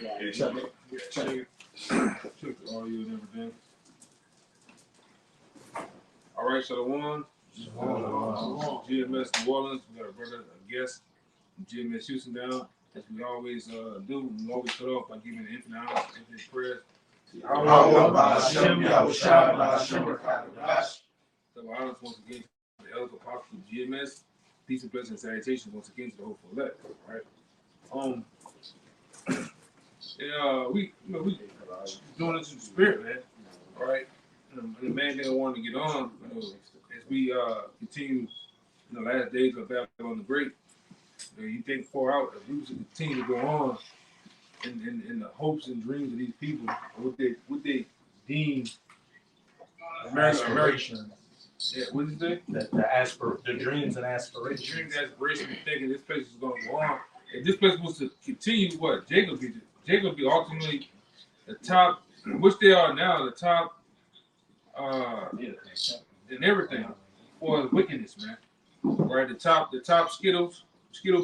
Yeah, check it. Check it. Check the audio and everything. All right, Shalom. GMS New Orleans. We got a brother, a guest from GMS Houston down. As we always do, we always start off by giving the infinite honor, infinite prayers. So I honor once again to the elders apostle of GMS. Peace and blessings and salutations once again to the hopeful elect. Right. We doing this in the spirit, man. All right. And the main thing I wanted to get on, as we continue in the last days of Babylon the Great, you think far out, if we should continue to go on in the hopes and dreams of these people, what they deem American. Yeah, what did you say? The dreams and aspirations. Dreams and aspirations, thinking this place is going to go on. If this place was to continue, what Jacob be ultimately the top, which they are now, the top in everything for wickedness, man. Right, the top Skittle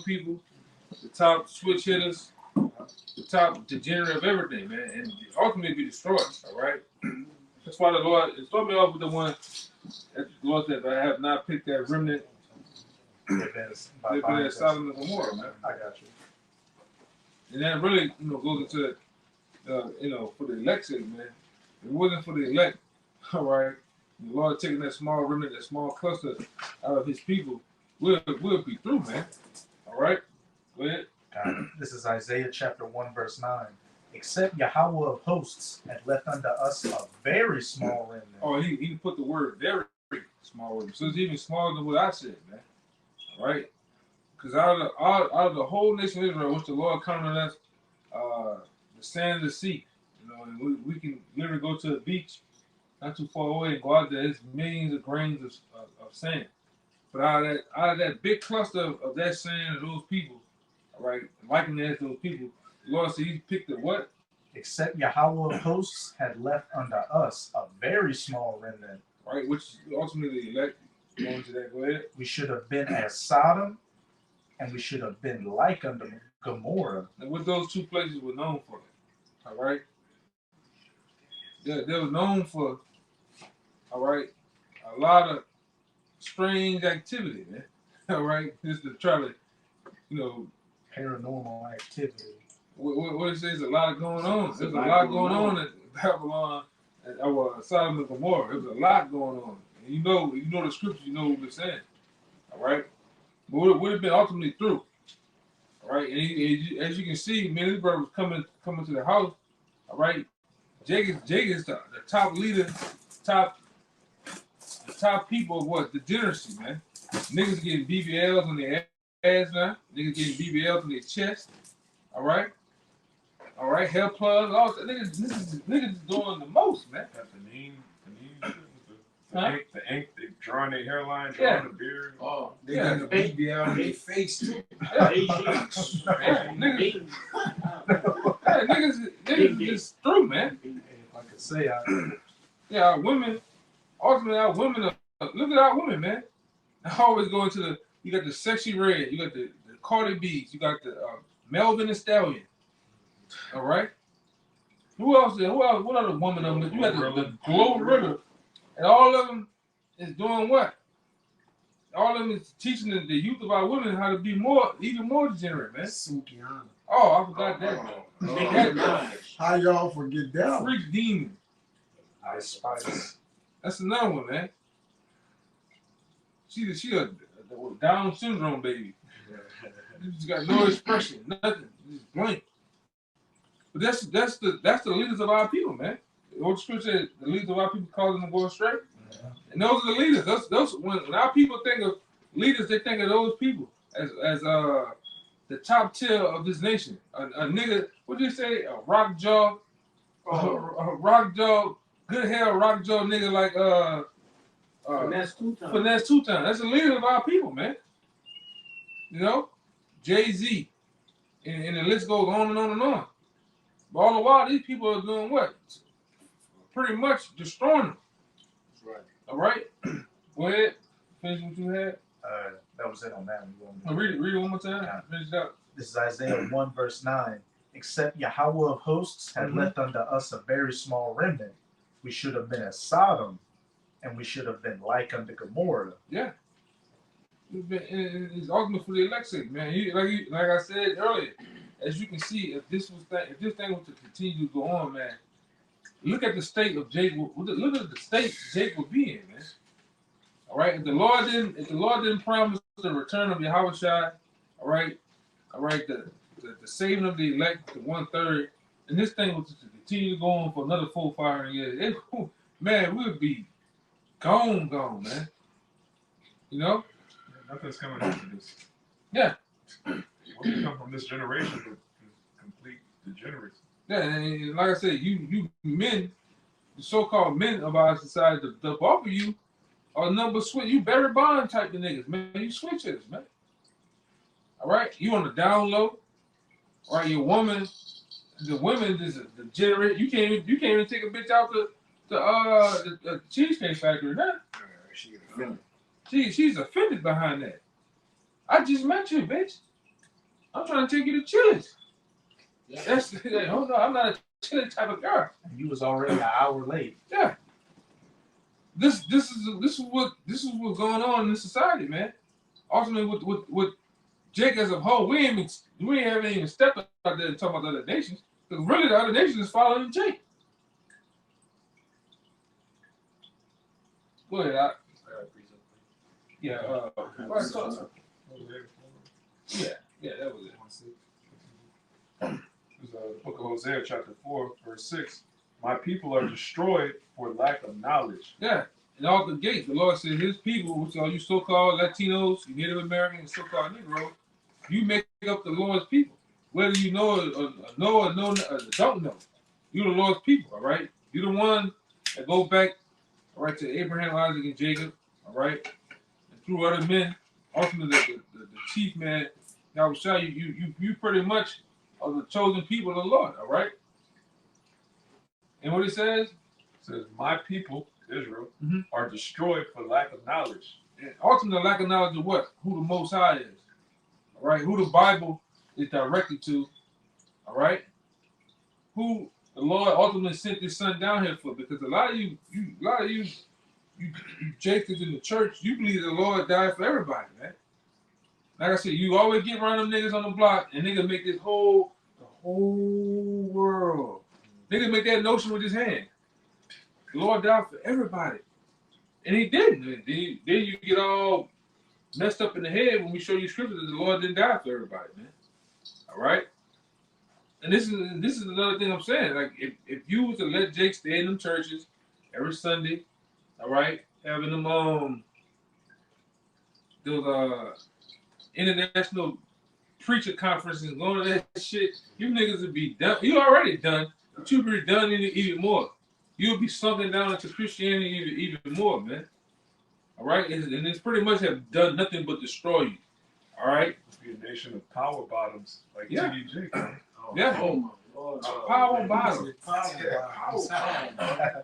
people, the top switch hitters, the top degenerate of everything, man, and ultimately be destroyed. All right. That's why the Lord started me off with the one that the Lord said, I have not picked that remnant. By Sodom and Gomorrah, man. I got you. And that really, goes into, for the election, man. If it wasn't for the elect, all right, the Lord taking that small remnant, that small cluster out of His people, we'll be through, man. All right, go ahead. This is Isaiah chapter 1, verse 9. Except Yahweh of hosts had left unto us a very small remnant. Oh, he put the word very small remnant. So it's even smaller than what I said, man. All right? Because out of the whole nation of Israel, which the Lord counted us, the sand of the sea, and we can literally go to the beach, not too far away, and go out there. There's millions of grains of sand. But out of that big cluster of that sand of those people, all right, liking as those people, the Lord said He picked the what? Except Yahweh of hosts had left unto us a very small remnant. Right, which ultimately elect. Going to that, go ahead. We should have been as Sodom, and we should have been like unto Gomorrah. And what those two places were known for, all right? They were known for, all right, a lot of strange activity, man. All right, just to try to, paranormal activity. What it says, a lot going on. There's a lot going on in Babylon, Sodom and Gomorrah. There's a lot going on. And you know the scripture, you know what we're saying. All right? But it would have been ultimately through. All right? And as you can see, man, this brother was coming to the house. All right? Jake is the top leader, the top people of what? Degeneracy, man. Niggas getting BBLs on their ass now. Niggas getting BBLs on their chest. All right? All right, hair plugs, all that. Niggas doing the most, man. The ink, they drawing their hairline, drawing the beard. Oh, they got the BBL on their face too. Niggas just through, man. If I could say, our women, ultimately our women look at our women, man. I always go into you got the Sexy Red, you got the Cardi B's, you got the Melvin and Stallion. All right. Who else? What other woman of them? You got the Glorilla, and all of them is doing what? All of them is teaching the youth of our women how to be even more degenerate, man. Sukiana. Oh, I forgot that. How y'all forget that? Freak demon. Ice Spice. That's another one, man. She a Down syndrome baby. She's got no expression, nothing, just blank. But that's the leaders of our people, man. What the scripture says, the leaders of our people causing them to go astray. Yeah. And those are the leaders. Those when our people think of leaders, they think of those people as the top tier of this nation. A nigga, what do you say? A rock jaw, good hair, rock jaw nigga like Finesse Two-Time. That's the leader of our people, man. Jay-Z, and the list goes on and on and on. But all the while, these people are doing what? Pretty much destroying them. That's right. All right? Go ahead. Finish what you had. That was it on that one. Read it one more time. Finish it up. This is Isaiah 1, verse 9. Except Yahweh of hosts had left unto us a very small remnant, we should have been as Sodom, and we should have been like unto Gomorrah. Yeah. It's ultimate for the elect's sake, man. Like I said earlier, as you can see, if this thing was to continue to go on, man, look at the state of Jacob. Look at the state Jacob would be in, man. All right. If the Lord didn't promise the return of Yahushua, all right, the saving of the elect, the 1/3, and this thing was to continue to go on for another 400-500 years, man, we would be gone, man. You know. Nothing's coming after this. Yeah. We come from this generation with complete degeneracy. Yeah, and like I said, you men, the so-called men of our society, the bulk of you are number switch. You Barry Bond type of niggas, man. You switchers, man. All right, you on the down low. All right, your woman, the women is the degenerate. You can't even take a bitch out the Cheesecake Factory, man. She get offended. She's offended behind that. I just met you, bitch. I'm trying to take you to Chili's. Yeah. That's oh no, I'm not a Chili's type of girl. And you was already an hour late. Yeah. This is what's going on in this society, man. Ultimately, with Jake as a whole, we haven't even stepped out there and talk about the other nations. Because really, the other nations is following Jake. Go ahead, yeah, that was it. There's the book of Hosea, chapter 4, verse 6. My people are destroyed for lack of knowledge. Yeah, and all the gates, the Lord said, His people, which are you so-called Latinos, you Native Americans, so-called Negro, you make up the Lord's people. Whether you know or don't know, you're the Lord's people. All right, you're the one that go back, all right, to Abraham, Isaac, and Jacob. All right. Through other men, ultimately the chief man, Yahushua, you pretty much are the chosen people of the Lord, all right? And what it says? It says, my people, Israel, are destroyed for lack of knowledge. And ultimately, lack of knowledge of what? Who the Most High is, all right? Who the Bible is directed to, all right? Who the Lord ultimately sent His Son down here for? Because a lot of you Jacobs in the church, you believe the Lord died for everybody, man. Like I said, you always get around them niggas on the block and niggas make the whole world. Niggas make that notion with his hand. The Lord died for everybody. And He didn't. Then you get all messed up in the head when we show you scripture that the Lord didn't die for everybody, man. All right? And this is another thing I'm saying. Like, if you was to let Jake stay in them churches every Sunday, all right, having them those international preacher conferences, going to that shit, you niggas would be done. You already done, but you'd be done even more. You'll be sunken down into Christianity even more, man. All right, and it's pretty much have done nothing but destroy you. All right, Be a nation of power bottoms like Yeah. T.D. Jakes. yeah, Oh my Lord. power bottom. Power.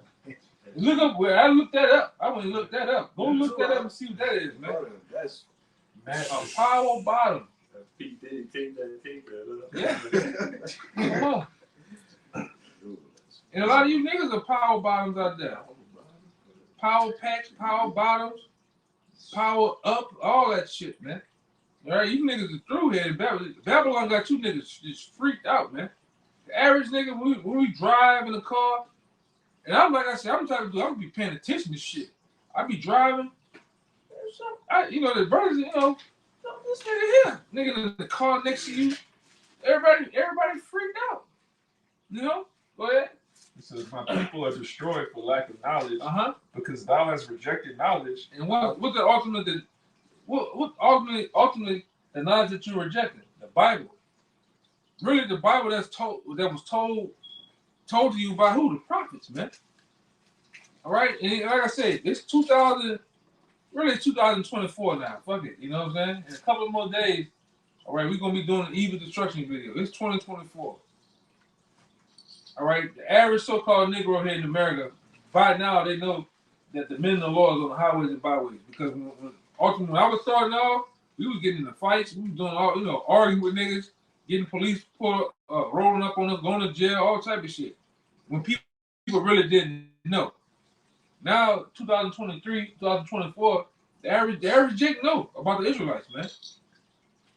Look up where I looked that up. I went and looked that up. Go look that up and see what that is, man. That's A power bottom. Yeah. Come on. And a lot of you niggas are power bottoms out there. Power packs, power bottoms, power up, all that shit, man. All right, you niggas are through here. Babylon got you niggas just freaked out, man. The average nigga, when we drive in the car, and I'm like I said, I'm trying to do, I'm be paying attention to shit. I be driving. The brothers, this nigga here, nigga in the car next to you, everybody freaked out. Go ahead. It says, my people are destroyed for lack of knowledge, because thou hast rejected knowledge. And what the ultimate, what ultimately the knowledge that you rejected? The Bible. Really, the Bible that was told to you by who? The prophets, man. All right, and like I said, it's 2024 now. Fuck it, you know what I'm saying? In a couple of more days, all right, we're gonna be doing an evil destruction video. It's 2024. All right, the average so-called Negro here in America, by now they know that the men of the law is on the highways and byways. Because ultimately, when I was starting off, we was getting into fights, we was doing all, arguing with niggas, getting police pulled, rolling up on us, going to jail, all type of shit. When people really didn't know. Now, 2023, 2024, the average Jake know about the Israelites, man.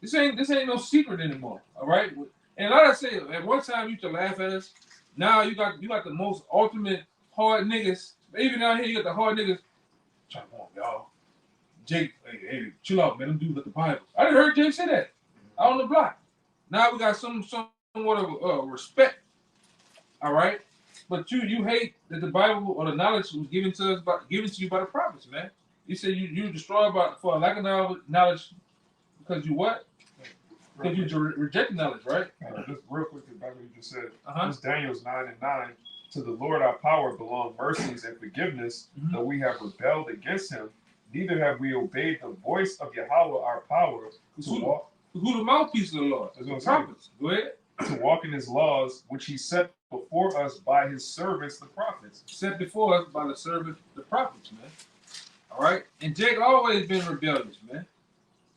This ain't no secret anymore. All right. And like I said, at one time you used to laugh at us. Now you got the most ultimate hard niggas. Even out here, you got the hard niggas. Come on, y'all. Jake, hey, chill out, man. Them dudes with the Bible. I didn't heard Jake say that out on the block. Now we got somewhat of respect. All right. But you hate that the Bible or the knowledge was given to you by the prophets, man. You say you destroy for a lack of knowledge because you what? Because you reject knowledge, right? Just real quick, back what you just said. Uh-huh. This Daniel's 9:9. To the Lord our power belong mercies and forgiveness, though we have rebelled against him. Neither have we obeyed the voice of Yahweh our power Who the mouthpiece of the Lord? The prophets. Go ahead. To walk in his laws, which he set before us by his servants, the prophets. Set before us by the servants, the prophets, man. All right? And Jake always been rebellious, man.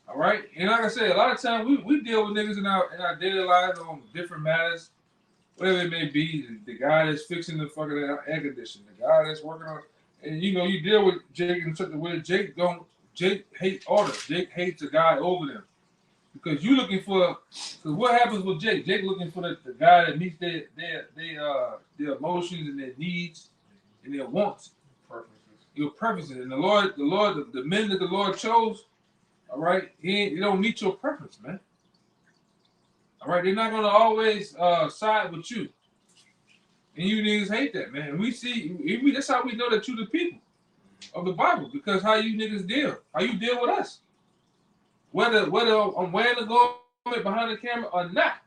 All right? And like I said, a lot of times we deal with niggas in our daily lives on different matters, whatever it may be. The guy that's fixing the fucking air conditioner, the guy that's working on, and you deal with Jake in such a way. Jake hates order. Jake hates the guy over them. Because you looking for, because what happens with Jake? Jake looking for the guy that meets their emotions and their needs and their wants, your preferences. And the men that the Lord chose, all right, they don't meet your preference, man. All right, they're not gonna always side with you, and you niggas hate that, man. And that's how we know that you the people of the Bible, because how you niggas deal, how you deal with us. Whether I'm wearing the garment behind the camera or not,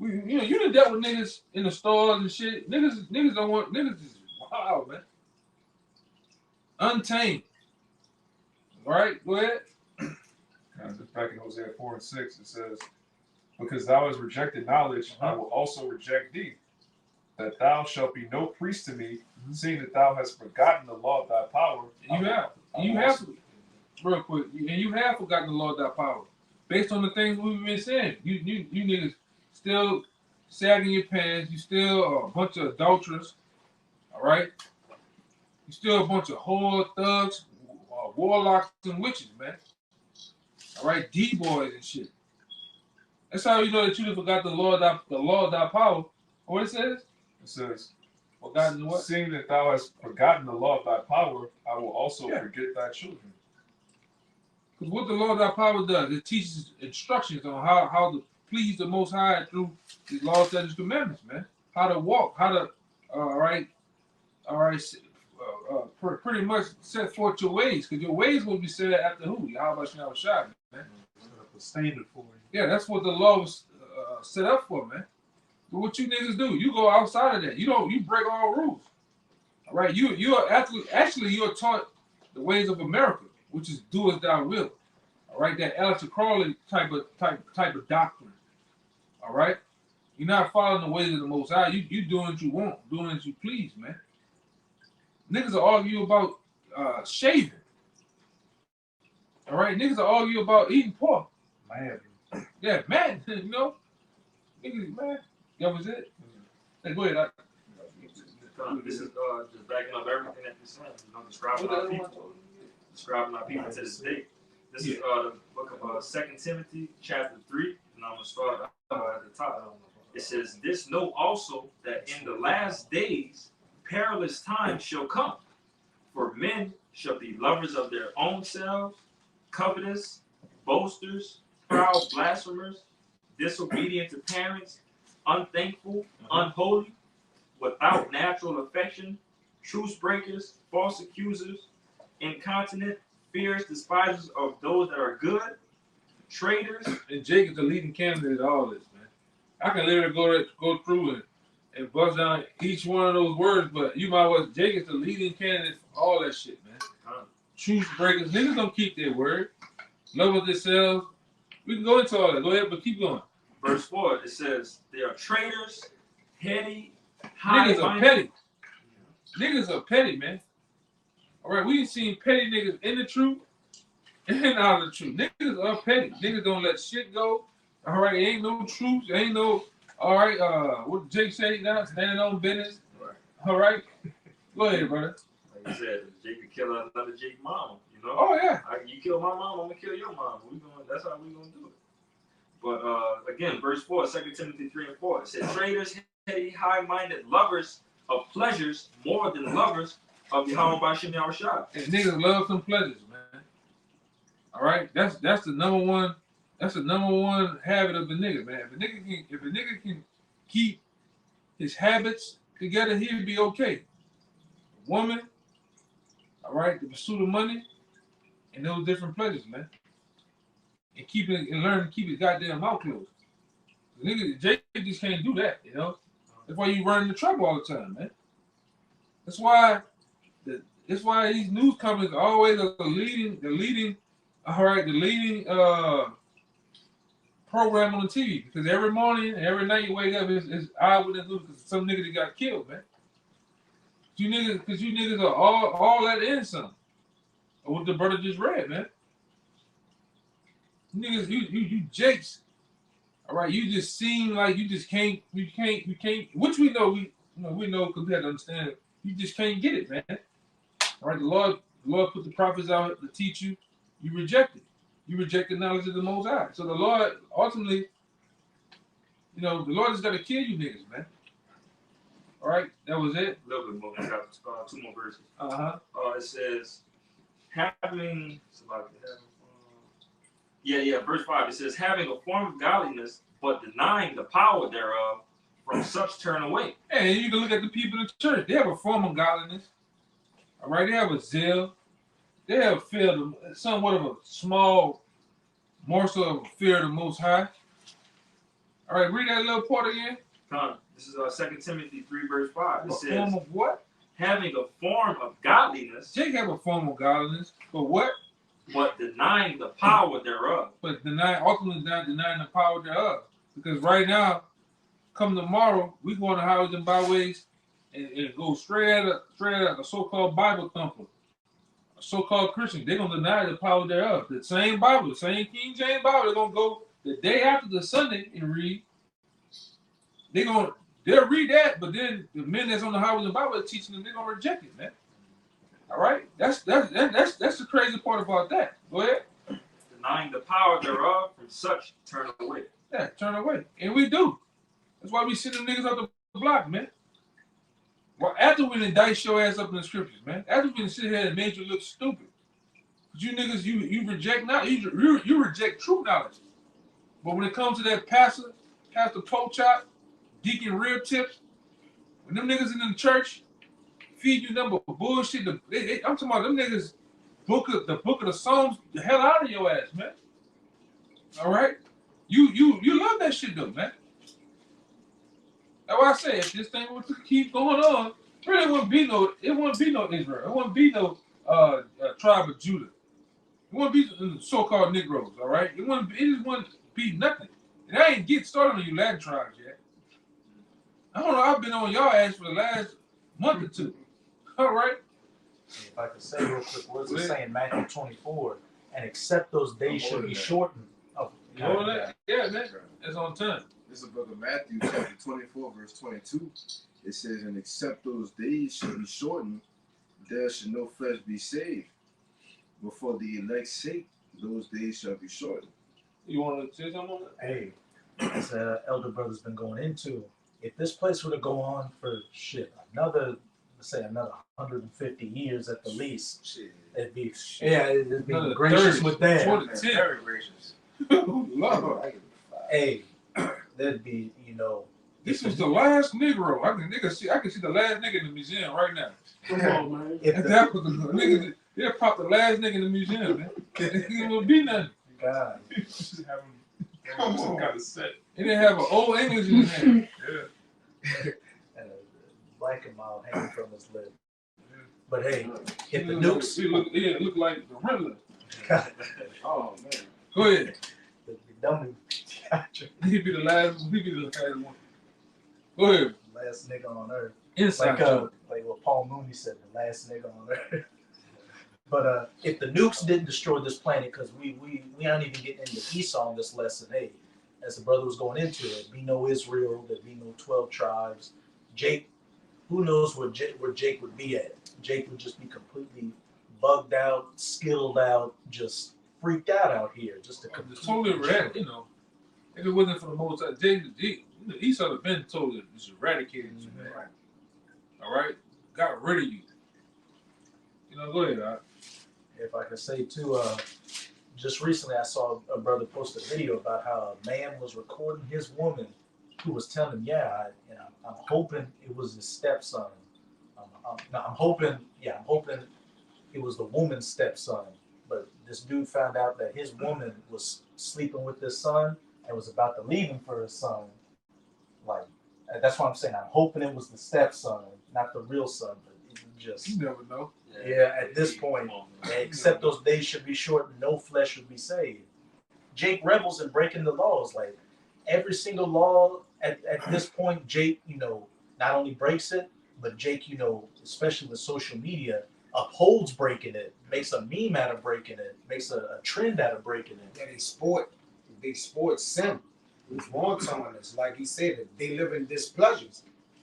you done dealt with niggas in the stores and shit. Niggas don't want niggas is wild, man. Untamed. All right, go ahead. Just back in Hosea 4:6, it says, "Because thou hast rejected knowledge, I will also reject thee. That thou shalt be no priest to me, seeing that thou hast forgotten the law of thy power." You have. Real quick, and you have forgotten the Lord thy power, based on the things we've been saying. You niggas still sagging your pants. You still a bunch of adulterers. All right, you still a bunch of whore thugs, warlocks and witches, man. All right, D-boys and shit. That's how you know that you done forgot the Lord thy power. What it says? It says, forgotten what? "Seeing that thou hast forgotten the law of thy power, I will also forget thy children." Because what the Lord thy power does, it teaches instructions on how to please the Most High through His laws, statutes, commandments, man. How to walk, how to, pretty much set forth your ways. Because your ways will be set after who? Yahweh Shah Shah, man. Set up a standard for you. Yeah, that's what the law was set up for, man. But what you niggas do, you go outside of that. You break all rules. All right, you are actually you're taught the ways of America, which is do as thou wilt. All right, that Aleister Crowley type of doctrine. All right, you're not following the ways of the Most High. You doing what you want, doing as you please, man. Niggas will argue about shaving. All right, niggas will argue about eating pork. Man. Yeah, man. You know, niggas, man. That was it. Hey, go ahead. This is just backing up everything that you're saying. Describing our people to this day. This is the book of 2 Timothy, chapter 3, and I'm going to start at the top. It says, "This know also that in the last days perilous times shall come, for men shall be lovers of their own selves, covetous, boasters, proud, blasphemers, disobedient to parents, unthankful, unholy, without natural affection, truce breakers, false accusers, incontinent, fierce, despisers of those that are good, traitors." And Jake is the leading candidate of all this, man. I can literally go through and bust down each one of those words, but you might well, Jake is the leading candidate for all that shit, man. Truce breakers, niggas don't keep their word. Love of themselves. We can go into all that. Go ahead, but keep going. Verse 4, it says, "They are traitors, heady, niggas are petty. Niggas are petty, man. All right, we ain't seen petty niggas in the truth and out of the truth. Niggas are petty. Niggas don't let shit go. All right, ain't no truth, ain't no. All right, what Jake say now? Standing on business. Right. All right, go ahead, brother. Like you said, Jake could kill another Jake mama. You know. Oh yeah. You kill my mom, I'm gonna kill your mom. That's how we gonna do it. But again, verse 4, 2 Timothy 3 and 4. It says, traitors, heady, high-minded, lovers of pleasures more than lovers of Yahweh Bashim Yahushua. And niggas love some pleasures, man. All right, that's the number one. That's the number one habit of the nigga, man. If a nigga can keep his habits together, he'll be okay. Woman, all right, the pursuit of money, and those different pleasures, man. And learn to keep his goddamn mouth closed. The nigga, Jake just can't do that, you know. That's why you run into trouble all the time, man. That's why these news companies are always the leading program on the TV, because every morning and every night you wake up is eyewitness news because some nigga that got killed, man. You niggas are all that in something. Or what the brother just read, man. Niggas, you jakes. All right, you just seem like you can't, which we know because we have to understand. You just can't get it, man. All right, the Lord put the prophets out to teach you. You reject it. You reject the knowledge of the Most High. So the Lord ultimately, the Lord has got to kill you niggas, man. All right, that was it. A little bit more. I got two more verses. It says, verse 5. It says, having a form of godliness, but denying the power thereof, from such turn away. And you can look at the people in the church. They have a form of godliness. All right, they have a zeal. They have somewhat of a small morsel of fear of the Most High. All right, read that little part again. This is 2 Timothy 3, verse 5. It says, form of what? Having a form of godliness. Jake have a form of godliness, but what? But denying the power thereof. But ultimately not denying the power thereof. Because right now, come tomorrow, we going to highways and byways and go straight at a so-called Bible thumper, a so-called Christian. They're going to deny the power thereof. The same Bible, the same King James Bible, they're going to go the day after the Sunday and read. They'll read that, but then the men that's on the highways and byways teaching them, they're going to reject it, man. All right? That's the crazy part about that. Go ahead. Denying the power thereof, from such turn away. Yeah, turn away. And we do. That's why we send them niggas up the block, man. Well, after we indict your ass up in the scriptures, man. After we sit here and made you look stupid. But you niggas, you reject you reject true knowledge. But when it comes to that Pastor Pork Chop, Deacon Rib Tips, when them niggas in the church feed you number bullshit, I'm talking about them niggas the book of the Psalms the hell out of your ass, man. All right? You love that shit though, man. That's why I say if this thing were to keep going on, really it wouldn't be no Israel. It wouldn't be no tribe of Judah. It wouldn't be so-called Negroes, all right? It just wouldn't be nothing. And I ain't get started on you Latin tribes yet. I don't know, I've been on y'all ass for the last month or two. All right? If I could say real quick, what does it say in Matthew 24? And except those days should be shortened. You know that? Yeah, man. That's on time. This is the book of Matthew, chapter 24, verse 22. It says, and except those days should be shortened, there should no flesh be saved. But for the elect's sake, those days shall be shortened. You want to say something on that? Hey, as elder brother's been going into, if this place were to go on for another 150 years at the least, Shit. it'd be Another gracious 30, with that. 40, 10. Very gracious. Love it. Hey, there'd be, This was the last Negro. I can see the last nigga in the museum right now. Come on, man. if That was the nigga. They'll pop the last nigga in the museum, man. It won't be nothing. God, Just have him some kind of set. It didn't have an old English in his hand. Yeah. and a black and mild hanging from his lip. But hey, if the It nukes, looked like the Riddler. God, Oh, man. Go ahead. the dummy, He'd be the last one. Go ahead. last nigga on earth. Inside joke. Like what Paul Mooney said, the last nigga on earth. But if the nukes didn't destroy this planet, because we aren't even getting into Esau on this lesson, hey, as the brother was going into it, be no Israel, there be no 12 tribes. Jake, who knows where Jake would be at? Jake would just be completely bugged out, skilled out, just freaked out here. Just a It's totally eradicated, you know. If it wasn't for the Most High, Esau would have been totally just eradicated you, man. Right. All right? Got rid of you. You know, go ahead, If I could say too, just recently I saw a brother post a video about how a man was recording his woman who was telling him, I'm hoping it was his stepson. I'm hoping it was the woman's stepson. But this dude found out that his woman was sleeping with his son and was about to leave him for his son. Like, that's why I'm saying I'm hoping it was the stepson, not the real son. But it just, You never know. yeah, at this point, except those days should be short, no flesh should be saved. Jake revels in breaking the laws. Like every single law at this point, Jake, not only breaks it, but Jake, especially with social media, upholds breaking it, makes a meme out of breaking it, makes a trend out of breaking it. Yeah, they sport sin. Who's wrong on us? Like he said, that they live in displeasures.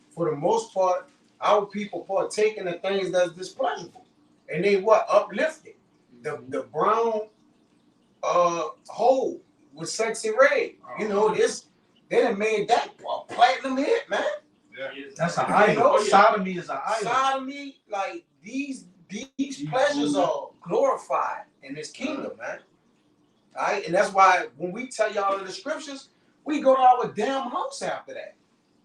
For the most part, our people partake in the things that's displeasurable. And they uplifted. The brown hole with sexy red. They done made that a platinum hit, man. That's an idol. Sodomy is an idol. Sodomy, like these pleasures are glorified in this kingdom, man. All right, and that's why when we tell y'all in the scriptures, we go to our damn house after that.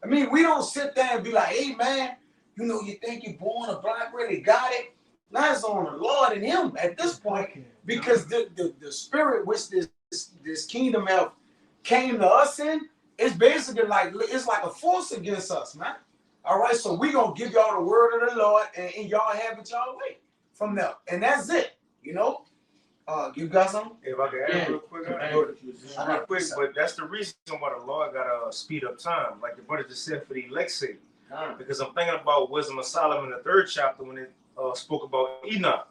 I mean, we don't sit there and be like, hey man, you think you're born a black, really got it. Now it's on the Lord and him at this point, because the spirit which this kingdom have came to us in, it's basically like a force against us, man. All right, so we gonna give y'all the word of the Lord, and y'all have it y'all way from there, and that's it. You got something? If I could add real quick, real quick, but that's the reason why the Lord got to speed up time, like the brother just said, for the elect's sake. Because I'm thinking about Wisdom of Solomon, the 3rd chapter, when it spoke about Enoch.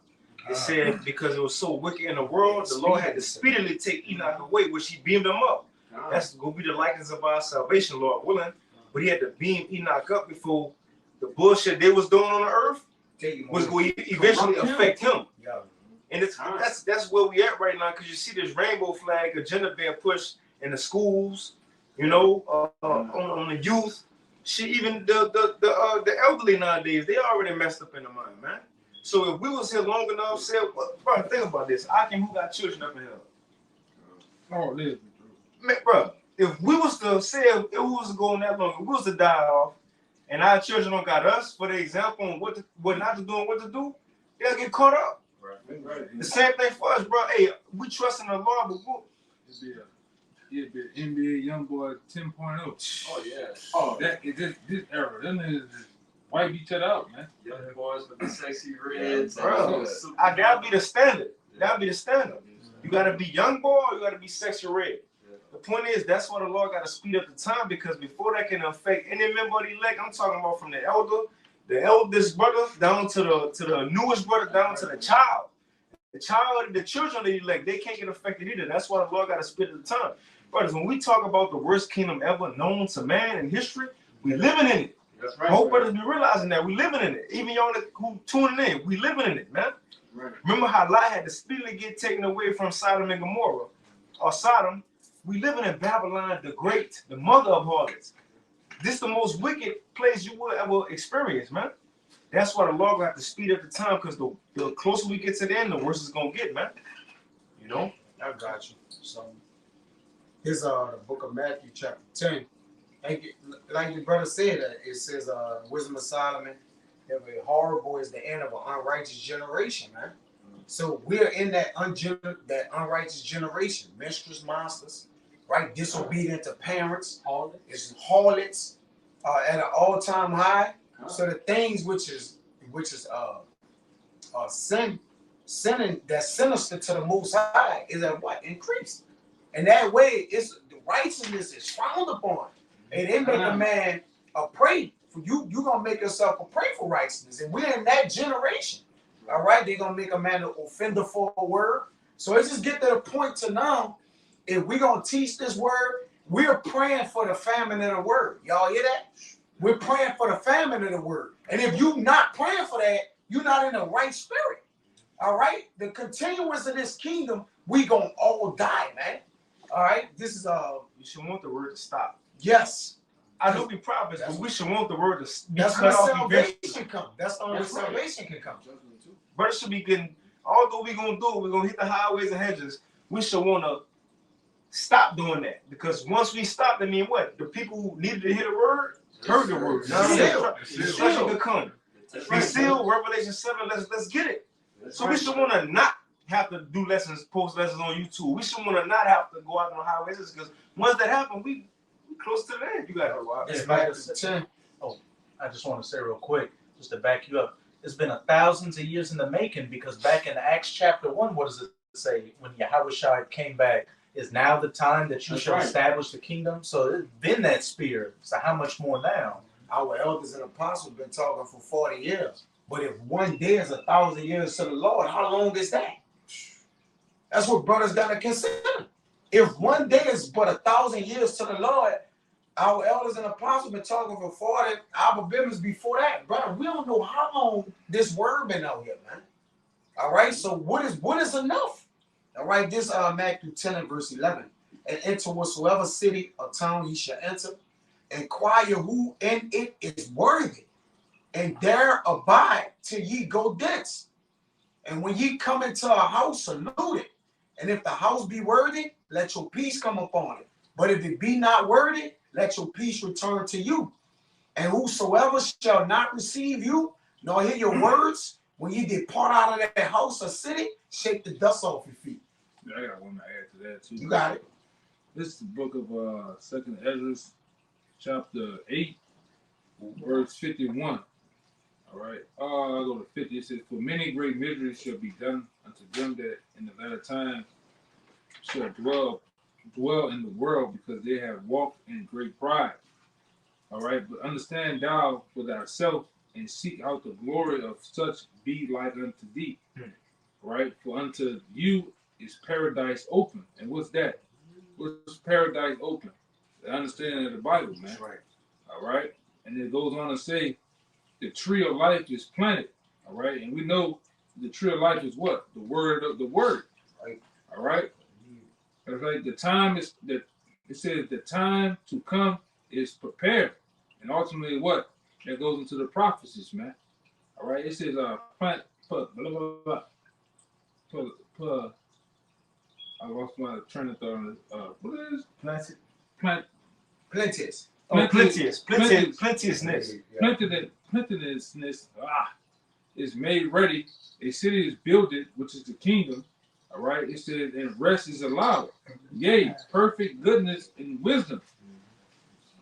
It said because it was so wicked in the world, the Lord had to speedily take Enoch away, which he beamed him up. That's going to be the likeness of our salvation, Lord willing. But he had to beam Enoch up before the bullshit they was doing on the earth was going to eventually affect him. And that's where we at right now, because you see this rainbow flag agenda being pushed in the schools, on the youth. Shit, even the elderly nowadays, they already messed up in the mind, man. So if we was here long enough, bro, think about this. Who got children up in here? Oh, listen, Man, bro, if we was to say, if we was to go on that long, if we was to die off, and our children don't got us for the example on what not to do and what to do, they'll get caught up. Right. The same thing for us, bro. Hey, we trust in the Lord, but it'd be an NBA YoungBoy 10.0. Oh yeah. Oh, this era, them niggas just wipe each other out, man. Young boys with the sexy reds. bro, I gotta be the standard. That'll be the standard. You gotta be young boy, or you gotta be sexy red. The point is, that's why the Lord got to speed up the time, because before that can affect any member of the elect, I'm talking about from the eldest brother down to the newest brother down to the child. The children of the elect, they can't get affected either. That's why the Lord got to speed up the time. Brothers, when we talk about the worst kingdom ever known to man in history, we're living in it. That's right. I hope brothers be realizing that we're living in it. Even y'all who tuning in, we living in it, man. Right. Remember how Lot had to speedily get taken away from Sodom and Gomorrah, or Sodom. We living in Babylon the Great, the mother of harlots. This is the most wicked place you will ever experience, man. That's why the Lord will have to speed up the time, because the closer we get to the end, the worse it's gonna get, man. I got you. So here's the book of Matthew, chapter 10. Like your brother said, it says Wisdom of Solomon, every horrible is the end of an unrighteous generation, man. So we're in that unrighteous generation, menstruous monsters, right? Disobedient to parents, harlots at an all-time high. So the things which is sinning that's sinister to the Most High is at what? Increased. And that way, the righteousness is frowned upon. And they make a man a prey for you. You're gonna make yourself a prey for righteousness, and we're in that generation. All right, they're gonna make a man an offender for a word. So let's just get to the point to now. If we're gonna teach this word, We're praying for the famine of the word. Y'all hear that? We're praying for the famine of the word. And if you're not praying for that, you're not in the right spirit. All right? The continuance of this kingdom, we gonna all die, man. All right? This is You should want the word to stop. yes. I know we prophets, but we should want the word to be That's cut where off salvation eventually. comes. That's the only way That's right. salvation can come. Brothers should be getting, although we're going to do it, we're going to hit the highways and hedges, we should want to stop doing that. Because once we stop, I mean what? The people who needed to hear the word, heard the word. Destruction could come. Be sealed, Revelation 7, let's get it. So we should want to not have to do lessons, post lessons on YouTube. We should want to not have to go out on the highways because once that happens, we close to the end. You got to go out. It's Matthew 10. Oh, I just want to say real quick, just to back you up. It's been thousands of years in the making because back in Acts chapter 1, what does it say? When Yahushua came back, is now the time that you shall establish the kingdom? So it's been that spirit. So how much more now? Our elders and apostles been talking for 40 years. But if one day is 1,000 years to the Lord, how long is that? That's what brothers got to consider. If one day is but 1,000 years to the Lord, our elders and apostles been talking for 40. Our biblical before that, brother. We don't know how long this word been out here, man. All right. So what is enough? All right. This Matthew 10 and verse 11. And enter whatsoever city or town ye shall enter, inquire who in it is worthy, and there abide till ye go thence. And when ye come into a house, salute it. And if the house be worthy, let your peace come upon it. But if it be not worthy, let your peace return to you. And whosoever shall not receive you, nor hear your words, when ye depart out of that house or city, shake the dust off your feet. Yeah, I got one to add to that too. You got it. This is the book of 2nd Ezra, chapter 8, verse 51. All right. I'll go to 50. It says, for many great miseries shall be done unto them that in the latter time shall dwell in the world, because they have walked in great pride. All right. But understand thou for thyself, and seek out the glory of such be like unto thee. Right. For unto you is paradise open. And what's that? What's paradise open? The understanding of the Bible, man. That's right. All right. And it goes on to say, the tree of life is planted. All right. And we know the tree of life is what? The word of the word. Right. All right. It's like the time is that it says the time to come is prepared. And ultimately what? That goes into the prophecies, man. All right. It says plant put blah blah blah. Put I lost my train of thought. What is Plenteous. Plenteousness. Plenteousness is made ready. A city is builded, which is the kingdom. All right. It says, and rest is allowed. Yea, perfect goodness and wisdom.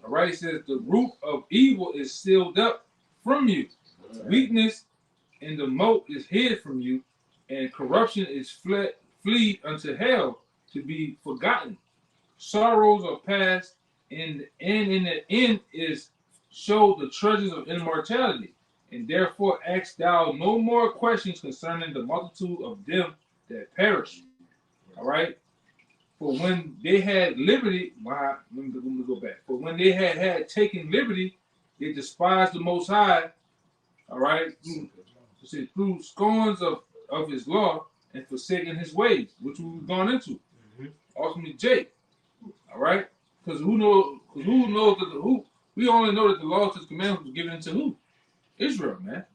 All right. It says, the root of evil is sealed up from you. Weakness and the moat is hid from you, and corruption is flee unto hell to be forgotten. Sorrows are past, and in the end is show the treasures of immortality. And therefore ask thou no more questions concerning the multitude of them that perish. All right. For when they had liberty, let me go back. For when they had taken liberty, they despised the Most High. All right. Through scorns of his law and forsaken his ways, which we've gone into. Ultimately, Jake. All right. Because who knows that we only know that the law to the commandments was given to who? Israel, man.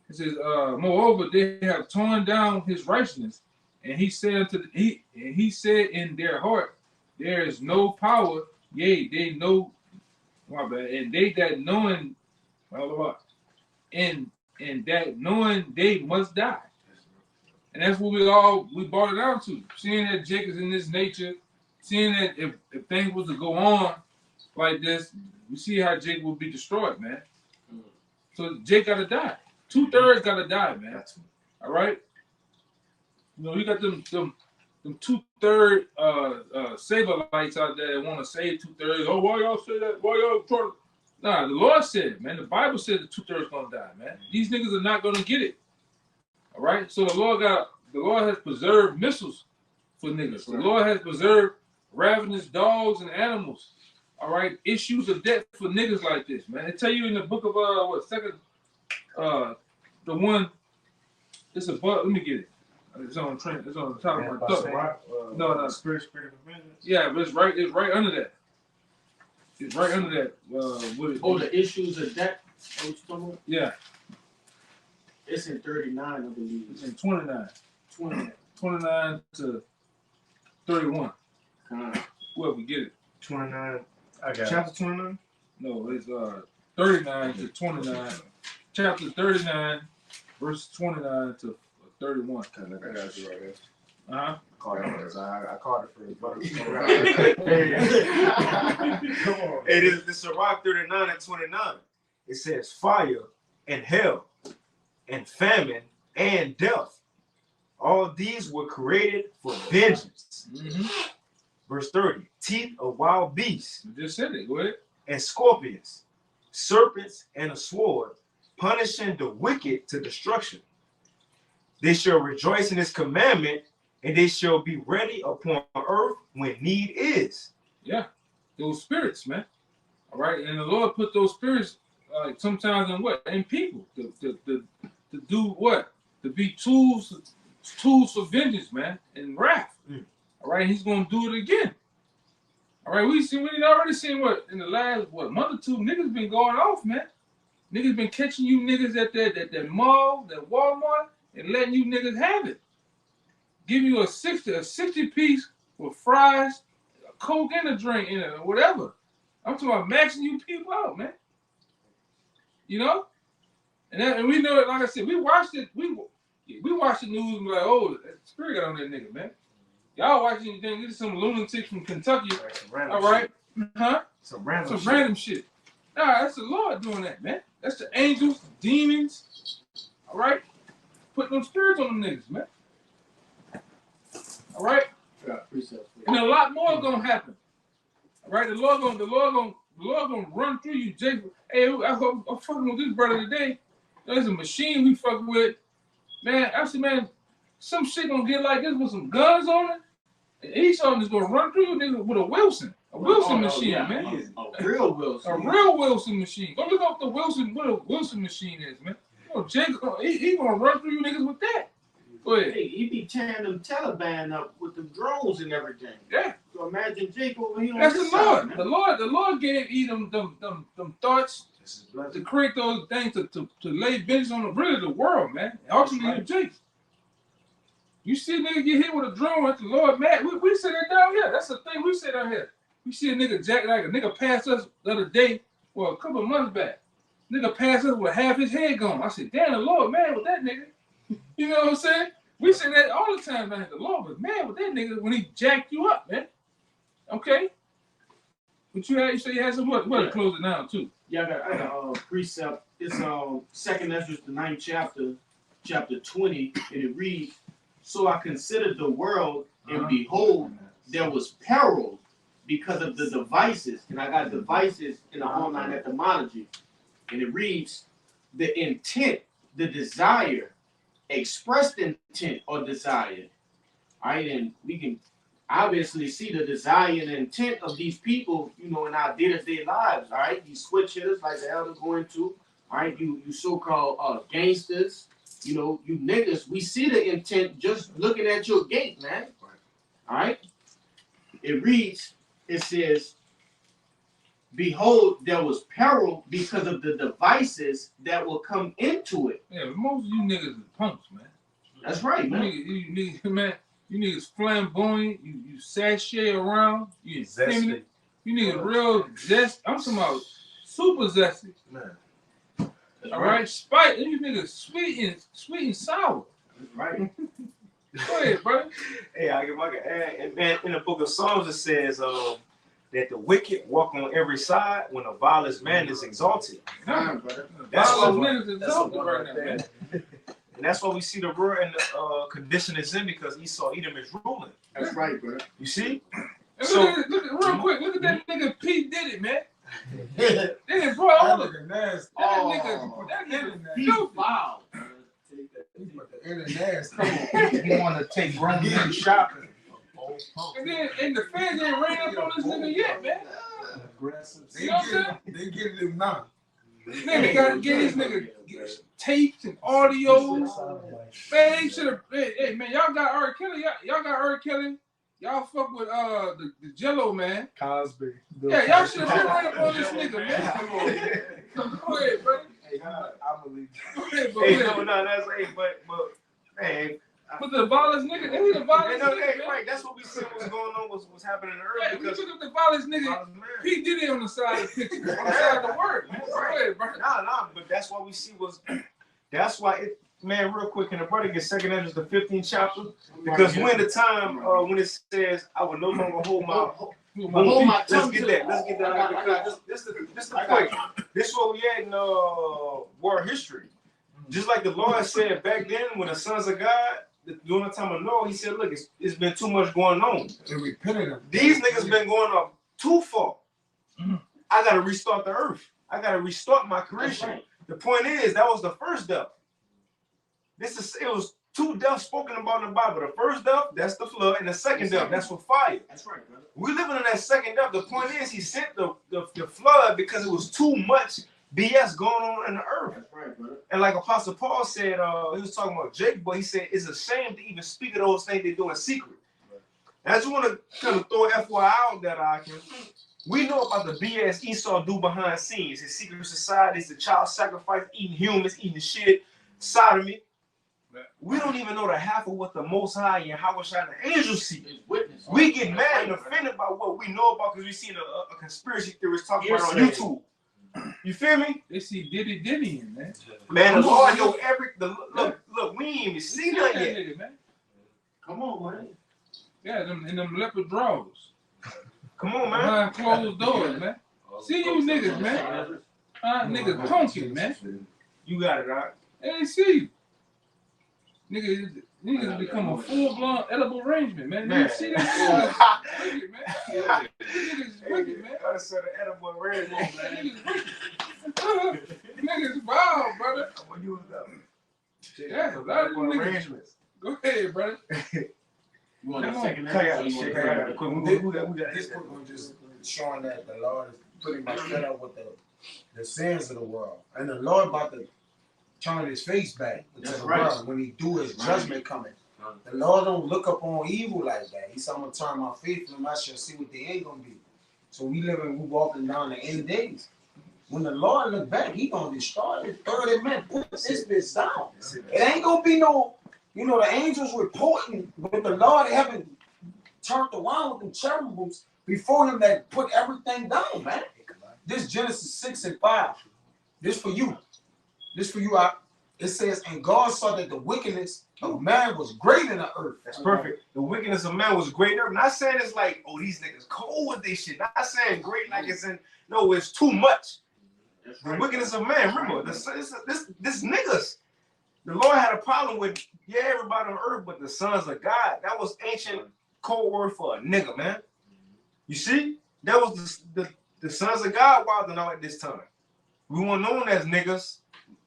It says, moreover, they have torn down his righteousness, and he said he said in their heart, there is no power, yea, they know, my bad, and they that knowing, and that knowing they must die. And that's what we brought it down to. Seeing that Jake is in this nature, seeing that if things was to go on like this, we see how Jake will be destroyed, man. So Jake gotta die. 2/3 gotta die, man. All right. You know, you got them 2/3 saver lights out there that want to save 2/3. Oh, why y'all say that? Why y'all trying to? Nah, the Lord said it, man. The Bible said the 2/3 gonna die, man. These niggas are not gonna get it. All right. So the Lord has preserved missiles for niggas. The Lord has preserved ravenous dogs and animals all right, issues of debt for niggas like this, man. They tell you in the book of the one. It's a book. Let me get it. It's on train. It's on the top of my thumb. No. Spirit of vengeance. Yeah, but it's right under that. It's right under that. What is The issues of debt. What you talking about? Yeah, It's in 39, I believe. it's in 29. 20. 29 to 31. Con. Whoever get it. 29. I got it. Chapter 29. No, it's 39 to 29. Chapter 39, verse 29 to 31. I got you right here. Uh-huh. I called it for his brother. It is the Sirach 39 and 29. It says fire and hell and famine and death. All these were created for vengeance. Mm-hmm. Verse 30. Teeth of wild beasts You just said it. Go ahead. and scorpions, serpents and a sword, punishing the wicked to destruction. They shall rejoice in his commandment, and they shall be ready upon earth when need is. Yeah, those spirits, man. All right, and the Lord put those spirits, sometimes in what? In people, to do what? To be tools for vengeance, man, and wrath. All right, He's gonna do it again. All right, we already seen what in the last month or two, niggas been going off, man. Niggas been catching you niggas at that mall, that Walmart, and letting you niggas have it. Give you a 60 piece with fries, a Coke and a drink in it, or whatever. I'm talking about maxing you people out, man. You know? And we know it, like I said, we watched it, we watched the news and be like, oh, that spirit got on that nigga, man. Y'all watching you think this is some lunatic from Kentucky. All right? Huh? Some Random shit. Nah, that's the Lord doing that, man. That's the angels, demons. All right? Putting them spirits on them niggas, man. All right? And a lot more gonna happen. All right? The Lord gonna run through you, Jacob. Hey, I'm fucking with this brother today. There's a machine we fucking with. Man, I said, man, some shit gonna get like this with some guns on it. And each of them is gonna run through you nigga with a Wilson. A Wilson machine, man. A real Wilson. A real Wilson machine. Go look up what a Wilson machine is, man. You know, Jacob, he gonna run through you niggas with that. Go ahead. Hey, he be tearing them Taliban up with the drones and everything. Yeah. So imagine Jacob over here on That's this the side, Lord. man. The Lord gave you them thoughts to create those things to lay vengeance on really the world, man. Ultimately, Jacob. You see a nigga get hit with a drone at the Lord, man. We say that down here. That's the thing we say down here. We see a nigga like a nigga passed us the other day, well, a couple of months back. Nigga passed us with half his head gone. I said, damn, the Lord, man, with that nigga. You know what I'm saying? We say that all the time, man. The Lord was mad with that nigga when he jacked you up, man. Okay? But you say you had some what to close it down, too. Yeah, I got a precept. It's 2nd Ezra, the 9th chapter 20, and it reads, so I considered the world, and behold, there was peril because of the devices. And I got devices in the online etymology. And it reads, the intent, the desire, expressed intent or desire. All right, and we can obviously see the desire and intent of these people, you know, in our day-to-day lives. All right, these switch hitters, like the elder going to. All right, you so-called gangsters. You know, you niggas, we see the intent just looking at your gate, man. All right? It reads, it says, behold, there was peril because of the devices that will come into it. Yeah, but most of you niggas is punks, man. That's right, man. You niggas flamboyant, you sashay around, you effeminate. You niggas real zest. I'm talking about super zesty. Man. All right, spite. You niggas sweet and sour. That's right. Go ahead, brother. Hey, I can add. And man, in the book of Psalms it says that the wicked walk on every side when a violent man is exalted. Fine, brother. That's All what- those niggas exalted right now, man. And that's why we see the world and the condition is in because Esau Edom is ruling. That's right, brother. You see? And So- look, real quick, look at that nigga P. Diddy, man. They done brought all the nasty. that nigga He's stupid. wild. You want to take grown men shopping? And the fans ain't ran up on this nigga yet, man. aggressive. You know what I'm saying? They get them now. Nigga gotta get these nigga tapes and audios. Man, they should have. Hey, man, y'all got R. Kelly. Y'all got R. Kelly. Y'all fuck with the Jello man. Cosby. Yeah, y'all should have been right up on this nigga, man. Go ahead, bro. Hey, I believe. Go ahead, bro. hey, no, that's but man. But the violence nigga, he the violence nigga, man. Right, that's what we said was going on, was happening in the earth Yeah, we because took up the violence nigga. P Diddy on the side of the picture, on the side of the word, man. Go ahead, bro. Nah, but that's why we see that's why it, man, real quick, can the brother get 2 Ezra the 15th chapter? Because when the time when it says I will no longer hold my let's get that because this the point. This is what we had in world history. Just like the Lord said back then when the sons of God, during the time of Noah, he said, look, it's been too much going on. They repented of These niggas been going up too far. I gotta restart the earth. I gotta restart my creation. Right. The point is, that was the first death. It was 2 deaths spoken about in the Bible. The first death, that's the flood, and the second death, that's with fire. That's right, brother. We living in that second death. The point is, he sent the flood because it was too much BS going on in the earth. That's right, brother. And like Apostle Paul said, he was talking about Jacob, but he said it's a shame to even speak of those things they do in secret. Right. And I just want to kind of throw FYI out that we know about the BS Esau do behind scenes, his secret societies, the child sacrifice, eating humans, eating shit, sodomy. We don't even know the half of what the Most High and how the angels see. We get mad and offended by what we know about because we seen a conspiracy theorist talking about on YouTube. You feel me? They see Diddy in, man. Man, the Lord know look, we ain't even see that yet. Nigga, man. Come on, man. Yeah, them leopard drawers. Come on, man. Behind closed doors, man. See you niggas, man. Niggas punking, man. You got it, right? They ain't see you. Niggas become a full-blown edible arrangement, man. You see that shit? Wicked, man. Niggas wicked, man. I said an edible arrangement, man. Niggas wild, brother. I'm gonna use that. Yeah, a lot of them niggas. Arrangements. Go ahead, brother. You want Come to on. take This quick one just showing that the Lord is pretty much fed up with the sins of the world. And the Lord about to turn his face back to the world when he do his judgment coming. The Lord don't look up on evil like that. He said, I'm going to turn my faith from him. I shall see what the end going to be. So we walking down the end days. When the Lord look back, he going to destroy it. 30 men, put this bitch down. It ain't going to be no, the angels reporting, but the Lord haven't turned around with them cherubims before him that put everything down, man. This Genesis 6 and 5. This for you. It says, and God saw that the wickedness of man was great in the earth. That's perfect. The wickedness of man was great. I'm not saying it's like, oh, these niggas cold with this shit. Not saying great like it's in, no, it's too much. The wickedness of man. Remember, this niggas. The Lord had a problem with, everybody on earth, but the sons of God. That was ancient code word for a nigga, man. You see? That was the sons of God wilding out at this time. We weren't known as niggas,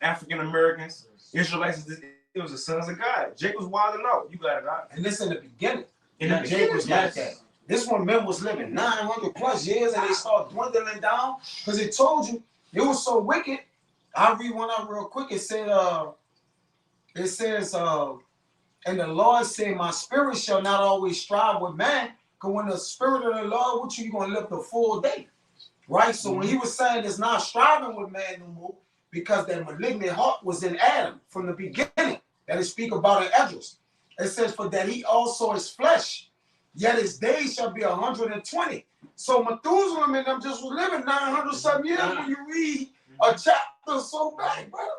African Americans, Israelites. It was the sons of God. Jake was wilding out. You got it right. And this in the beginning. And Jake was like that. This one men was living 900 plus years and they start dwindling down because it told you it was so wicked. I'll read one up real quick. It said, and the Lord said, my spirit shall not always strive with man, because when the spirit of the Lord with you, you're going to live the full day. Right? So when he was saying it's not striving with man no more, because that malignant heart was in Adam from the beginning, that it speak about in Esdras. It says, for that he also is flesh, yet his days shall be 120. So Methuselah and them just was living 900 some years when you read a chapter so back, brother.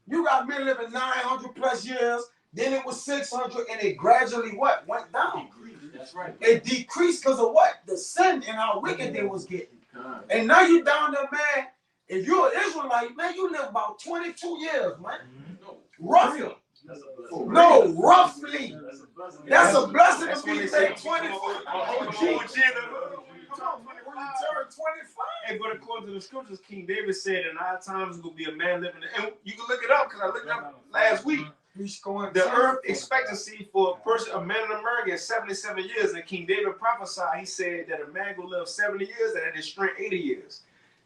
You got men living 900 plus years, then it was 600, and it gradually what? Went down. That's right. It decreased because of what? The sin and how wicked they was getting. And now you down there, man. If you're an Israelite, man, you live about 22 years, man. Roughly. No, roughly. That's a blessing to be there 25. Hey, but according to the scriptures, King David said in our times will be a man living. And you can look it up because I looked it up last week. The earth expectancy for a man in America is 77 years. And King David prophesied, he said that a man will live 70 years and his strength 80 years.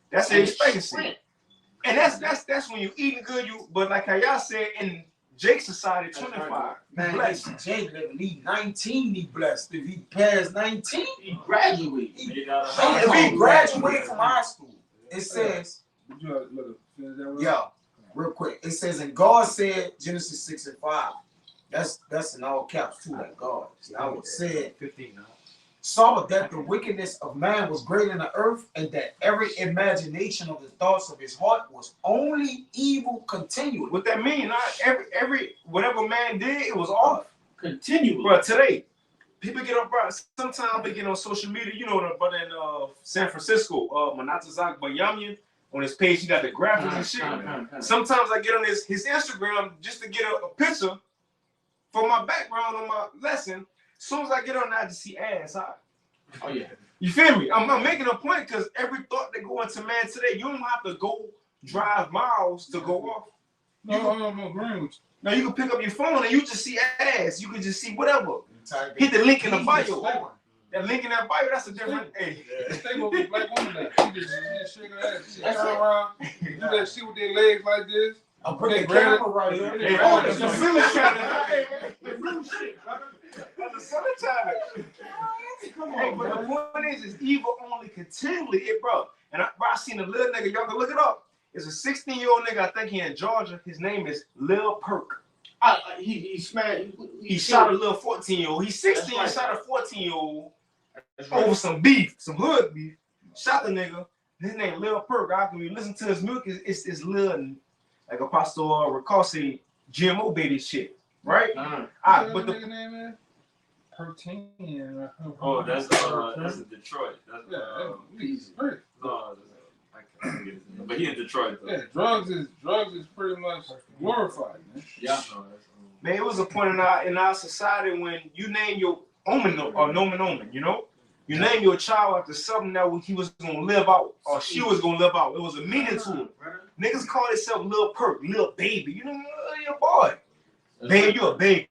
That's the expectancy. And that's when you eating good. But like how y'all said, in Jake's society, 25. Man, Blessed. Jake living, he 19, he blessed. If he passed 19, He graduated. if he graduated from high school, it says, Would you have look finish that? yeah, real quick. It says, and God said, Genesis 6:5. That's in all caps too, like God. I would say 15 now. saw that the wickedness of man was great in the earth, and that every imagination of the thoughts of his heart was only evil continually. What that mean? Every whatever man did, it was off. Continually. Bro, today, people get up, bro. Sometimes they get on social media, you know, but in San Francisco, Manatazak Bayamian, on his page, he got the graphics and shit. Sometimes I get on his Instagram just to get a picture for my background on my lesson. As soon as I get on that, I just see ass. Oh yeah. You feel me? I'm making a point because every thought that go into man today, you don't have to go drive miles to go off. No, I'm agreeing with Now you can pick up your phone and you just see ass. You can just see whatever. Hit the link in the bio. That link in that bio, that's a different. Hey. you. Stay with the black woman now. She just shake her ass. She turn around, do that shit with their legs like this. I'll put the They grab camera right here. Hey, oh, it's the silly challenge. That's the silly challenge. Hey, but the point is, it's evil only continually, bro. And I seen a little nigga, y'all can look it up. It's a 16-year-old nigga, I think he in Georgia. His name is Lil Perk. He smashed. He shot a little 14-year-old. He's 16, Right. shot a 14-year-old over some beef, some hood beef. Shot the nigga. His name Lil Perk. I can listen to his music. It's Lil, like Apostle Recall say, GMO baby shit, right? But the nigga name is Pertine. Oh, that's in Detroit. That's he's great. no, I can't get his name. But he in Detroit though. Yeah, drugs is pretty much glorified, man. Yeah. No, that's, man, it was a point in our society when you name your omen or nomen omen, you know? You name your child after something that he was gonna live out or she was gonna live out. It was a meaning to it. Niggas call themselves Lil Perk, Lil Baby. You know, you're a boy. Baby, you a baby.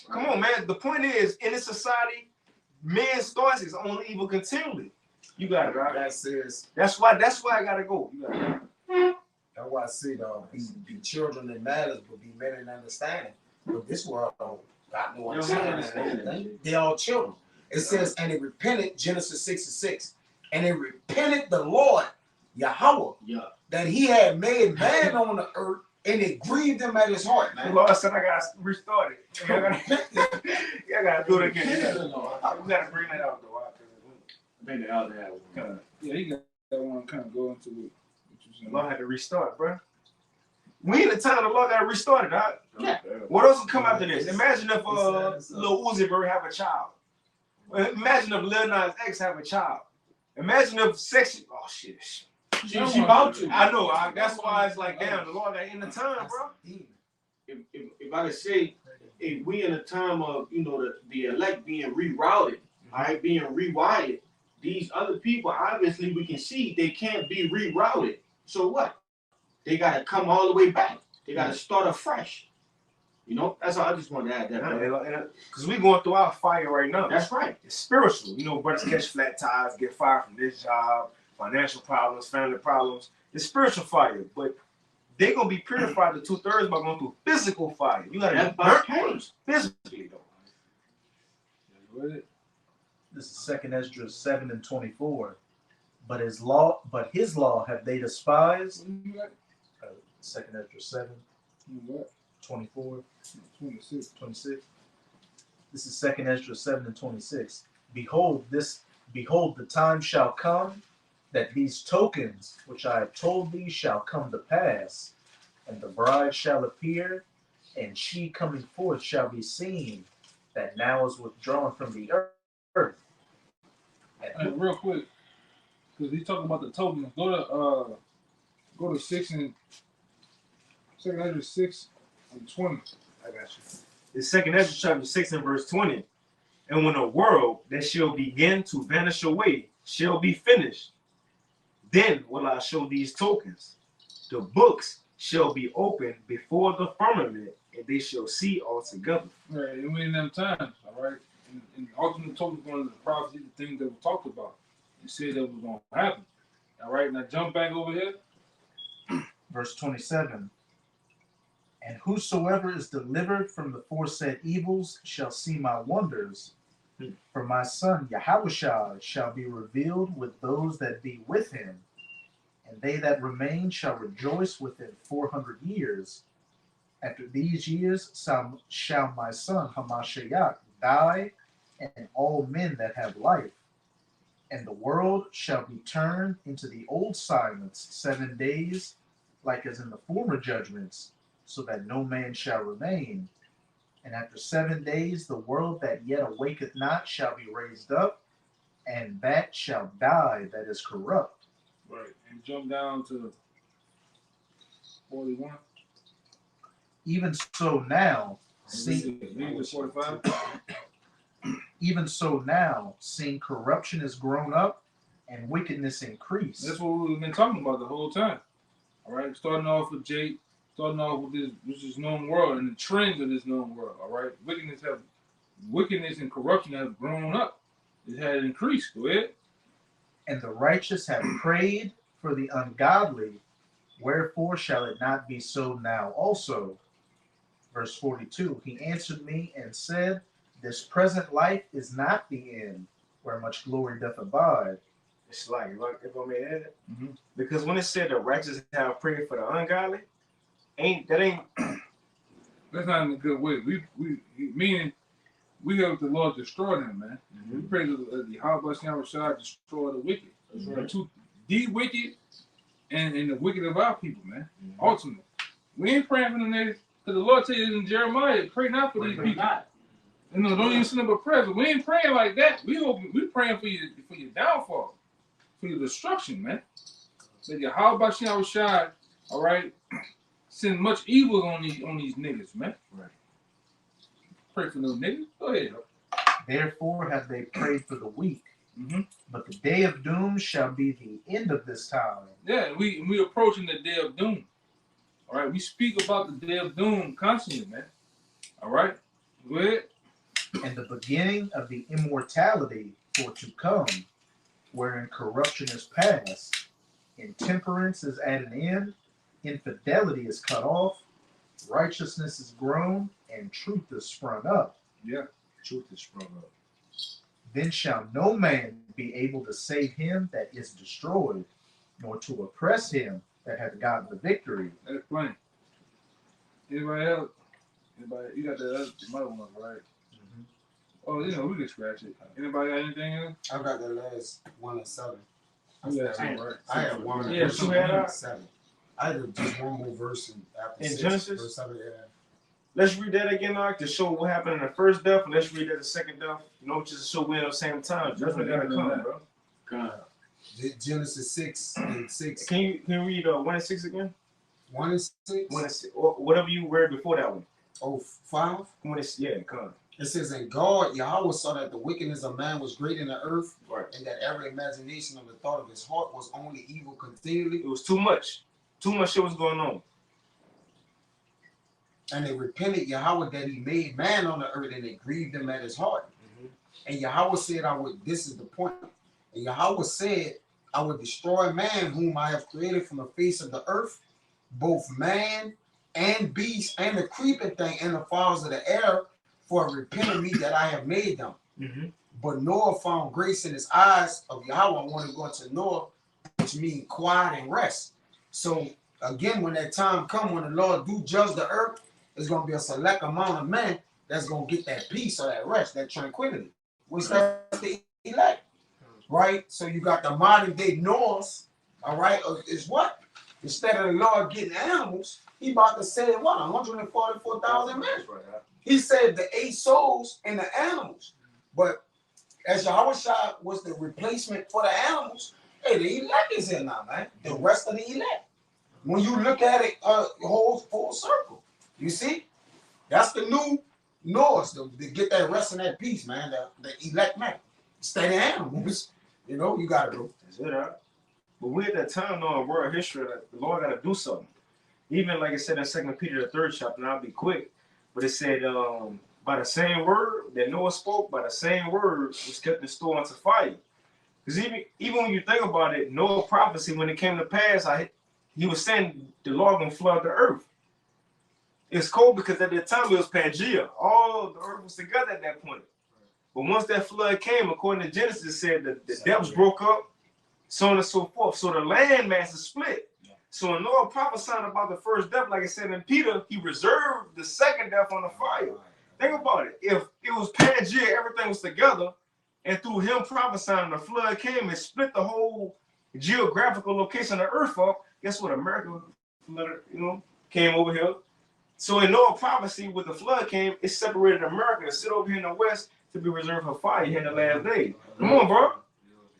Come on, man. The point is, in this society, men's thoughts is only evil continually. You got it, right? That says, That's why I gotta go. You got it. that's why I say, be children in matters, but be men in understanding. But this world don't got no understanding. They all children. It says, and it repented, Genesis 6:6, and it repented the Lord, Yahweh, that he had made man on the earth, and it grieved him at his heart, The man. Lord said I gotta restart it. I gotta do it again. We gotta bring that out though. I think the other had one. Yeah, he got that one kind of go into it. The Lord had to restart, bro. We in the time the Lord gotta restart it, dog. Yeah. What else will come after this? Imagine if Lil Uzi Vert have a child. Imagine if Lil Nas X have a child. Imagine if sexy. Oh shit. She about to. I know. That's why it's like, damn, the Lord got in the time, bro. If I could say, if we in a time of the elect being rerouted, all right, being rewired, these other people obviously we can see they can't be rerouted. So what? They gotta come all the way back. They gotta start afresh. That's all I just wanted to add that. Because we going through our fire right now. That's right. It's spiritual. Brothers catch flat tires, get fired from this job, financial problems, family problems. It's spiritual fire, but they're gonna be purified to 2/3 by going through physical fire. You gotta That's be burnt okay. first, physically though. This is 2 Ezra 7:24. But his law have they despised. 2 Ezra 7:24. 26. This is 2 Ezra 7:26. Behold, the time shall come that these tokens which I have told thee shall come to pass, and the bride shall appear, and she coming forth shall be seen, that now is withdrawn from the earth. And real quick, because he's talking about the tokens. Go to 6:20. I got you. It's 2 Ezra chapter 6 and verse 20. And when a world that shall begin to vanish away shall be finished, then will I show these tokens. The books shall be opened before the firmament, and they shall see altogether. Right, and we in them times, all right. And ultimately told us one of the prophecies, the things that we talked about. It said that was going to happen. All right, now jump back over here. Verse 27. And whosoever is delivered from the foresaid evils shall see my wonders. For my son Yahushua shall be revealed with those that be with him, and they that remain shall rejoice within 400 years. After these years shall my son Hamashiach die, and all men that have life. And the world shall be turned into the old silence 7 days, like as in the former judgments, so that no man shall remain. And after 7 days the world that yet awaketh not shall be raised up, and that shall die that is corrupt. Right, and jump down to 41. Even so now, Read the 45. even so now, seeing corruption is grown up and wickedness increased. That's what we've been talking about the whole time. All right, starting off with Jake, starting off with this known world and the trends of this known world. All right, wickedness and corruption have grown up. It has increased. Go ahead. And the righteous have prayed for the ungodly. Wherefore shall it not be so now also? Verse 42. He answered me and said, this present life is not the end, where much glory doth abide. It's like if I may add, Mm-hmm. because when it said the righteous have prayed for the ungodly, ain't That's not in a good way. Meaning we have the Lord destroy them, man. We pray that the Yahweh shall destroy the wicked. That's right. The wicked and the wicked of our people, man. Ultimately, we ain't praying for the niggas because the Lord tells you in Jeremiah, pray not for these people. You know, don't even send up a prayer. But we ain't praying like that. We praying for your downfall, for your destruction, man. That Yahweh shall, all right, send much evil on these niggas, man. Right. Pray for no niggas. Go ahead. Therefore have they prayed for the weak. Mm-hmm. But the day of doom shall be the end of this time. Yeah, we approaching the day of doom. All right, we speak about the day of doom constantly, man. All right, go ahead. And the beginning of the immortality for to come, wherein corruption is past, intemperance is at an end, infidelity is cut off, righteousness is grown, and truth is sprung up. Yeah, truth is sprung up. Then shall no man be able to save him that is destroyed, nor to oppress him that hath gotten the victory. That's plain. Anybody else? Anybody? You got the other one, right? Mm-hmm. Oh, you know, we can scratch it. Anybody got anything else? I got the last 1 and 7. Yeah, right. I had one. Yeah, verse you had 1 and 7. I had just one more verse after In 6, Genesis? verse 7, yeah. Let's read that again, Mark, to show what happened in the first death, and let's read that the second death. You know, just to show we're at the same time. Judgment gotta come, bro. God. Genesis 6 and 6. Can you read 1 and 6 again? 1 and 6? 1 and 6, or whatever you read before that one. Oh, 5? Yeah, come. It says, and God, Yahweh saw that the wickedness of man was great in the earth, Right. and that every imagination of the thought of his heart was only evil continually. It was too much. Too much shit was going on. And they repented Yahweh that he made man on the earth, and it grieved him at his heart. And Yahweh said, this is the point. And Yahweh said, I would destroy man whom I have created from the face of the earth, both man and beast and the creeping thing and the fowls of the air, for repenting me that I have made them. But Noah found grace in his eyes of Yahweh. When he went to Noah, which means quiet and rest. So again, when that time comes, when the Lord do judge the earth, there's going to be a select amount of men that's going to get that peace or that rest, that tranquility. Which that's the elect, right? So you got the modern day Norse, all right, is what? Instead of the Lord getting animals, he about to save what? 144,000 men. He saved the 8 souls and the animals. But as Yahweh was the replacement for the animals, hey, the elect is in now, man. The rest of the elect. When you look at it, whole full circle. You see? That's the new Norse to get that rest and that peace, man. The elect man. Steady animals. You know, you got to go. That's it, right? But we're at that time now in world history that the Lord got to do something. Even like I said in 2 Peter, the 3rd chapter, and I'll be quick. But it said, by the same word that Noah spoke, by the same word was kept in store unto fire. Because even when you think about it, Noah's prophecy, when it came to pass, he was saying the Lord gonna flood the earth. It's cold because at that time it was Pangea. All the earth was together at that point. But once that flood came, according to Genesis, it said that the depths broke up, so on and so forth. So the land masses split. So when Noah prophesying about the first death, like I said in Peter, he reserved the second death on the fire. Think about it. If it was Pangea, everything was together, and through him prophesying, the flood came and split the whole geographical location of the earth up. Guess what? America, came over here. So in Noah's prophecy, with the flood came, it separated America to sit over here in the west to be reserved for fire here in the last days. Come on, bro.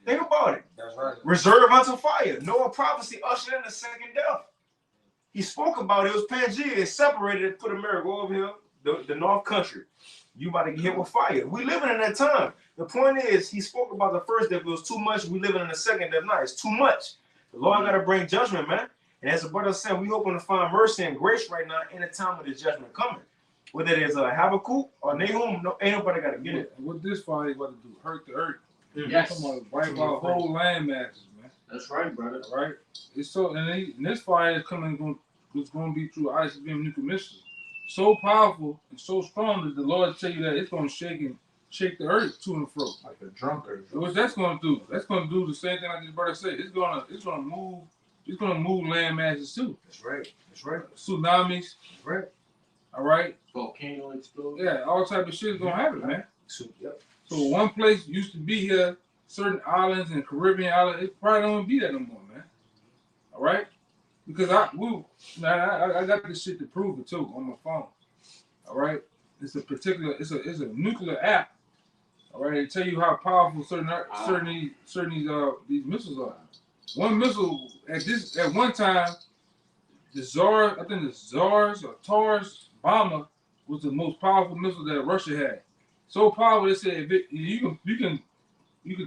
Think about it. That's right. Reserve unto fire. Noah's prophecy ushered in the second death. He spoke about it. It was Pangea. It separated it, put America over here, the North Country. You about to get hit with fire. We living in that time. The point is, he spoke about the first death. It was too much. We living in the second death now. It's too much. The Lord got to bring judgment, man. And as the brother said, we hoping to find mercy and grace right now in the time of the judgment coming. Whether it is Habakkuk or Nahum, ain't nobody got to get it. What this fire is about to do? Hurt the earth. Yes. Come on, wipe out whole land masses, man. That's right, brother. All right. It's so, and this fire is coming. It's going to be through ICBM nuclear missiles. So powerful and so strong that the Lord tell you that it's going to shake the earth to and fro. Like a drunkard. What that's going to do? That's going to do the same thing like this brother said. It's going to move. It's going to move land masses too. That's right. That's right. Tsunamis. That's right. All right. Volcano explosion. Yeah, all type of shit is going to happen, man. Yep. So one place used to be here, certain islands and Caribbean islands, it probably don't be that no more, man. All right? Because I got this shit to prove it too on my phone. All right? It's a nuclear app. All right, they tell you how powerful these missiles are. One missile at one time, the Tsars or Tars bomber was the most powerful missile that Russia had. So powerful, they said you can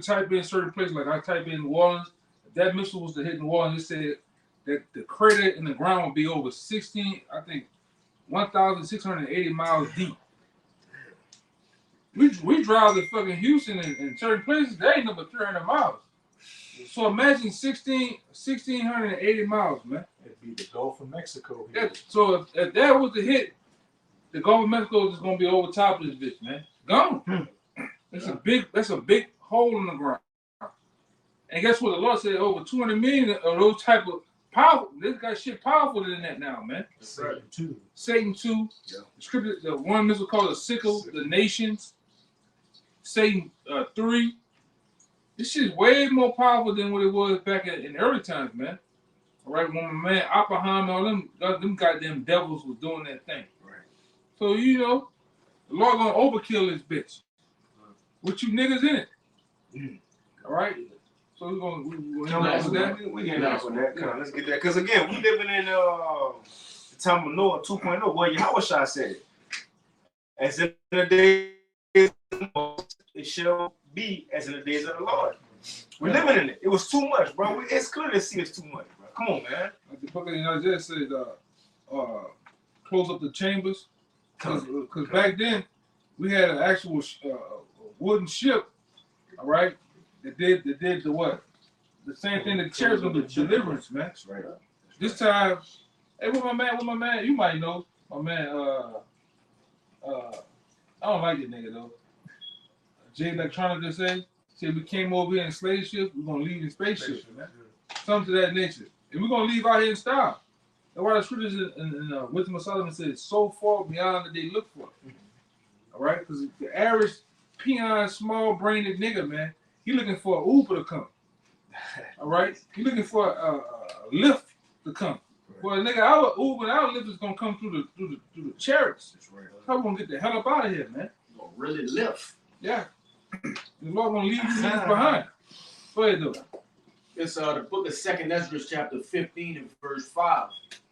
type in certain places, like I type in New Orleans. If that missile was to hit New Orleans, it said that the crater in the ground would be over 1,680 miles deep. We drive to fucking Houston in certain places, they ain't number 300 miles. So imagine 1,680 miles, man. It'd be the Gulf of Mexico. So if that was to hit, the Gulf of Mexico is gonna be over top of this bitch, man. Gone. That's a big hole in the ground. And guess what? The Lord said over 200 million of those type of powerful. This got shit powerful than that now, man. Satan 2. Satan 2. Yeah. The scripture, the one missile called a sickle, the nations. Satan 3. This shit is way more powerful than what it was back in early times, man. All right, when my man Oppenheimer, all them goddamn devils was doing that thing. Right. So the Lord gonna overkill this bitch. With you niggas in it. All right. So we're gonna We get out with that. Let's get that. Because again, we living in the time of Noah 2.0. Well, Yahushua said it. As in the days of Noah, it shall be as in the days of the Lord. We're living in it. It was too much, bro. It's clear to see it's too much, bro. Come on, man. like the book of Isaiah says, close up the chambers. Because back then, we had an actual wooden ship, all right, that did the what? The same thing that chairs of the deliverance, man. That's right. This time, hey, what my man, you might know, my man, I don't like it nigga though. Jay Electronica said we came over here in slave ships, we're gonna leave in spaceships, man. Something to that nature. And we're gonna leave out here in style. That's why the scriptures in Wisdom of Solomon says so far beyond that they look for. All right? Because the average peon, small-brained nigga, man, he looking for an Uber to come. All right? He looking for a lift to come. Well, nigga, our Uber and our lift is gonna come through the chariots. That's right. How we gonna get the hell up out of here, man? Gonna really lift. Yeah. The Lord gonna leave you niggas behind. Go ahead, though. It's the book of 2nd Ezra, chapter 15 and verse 5.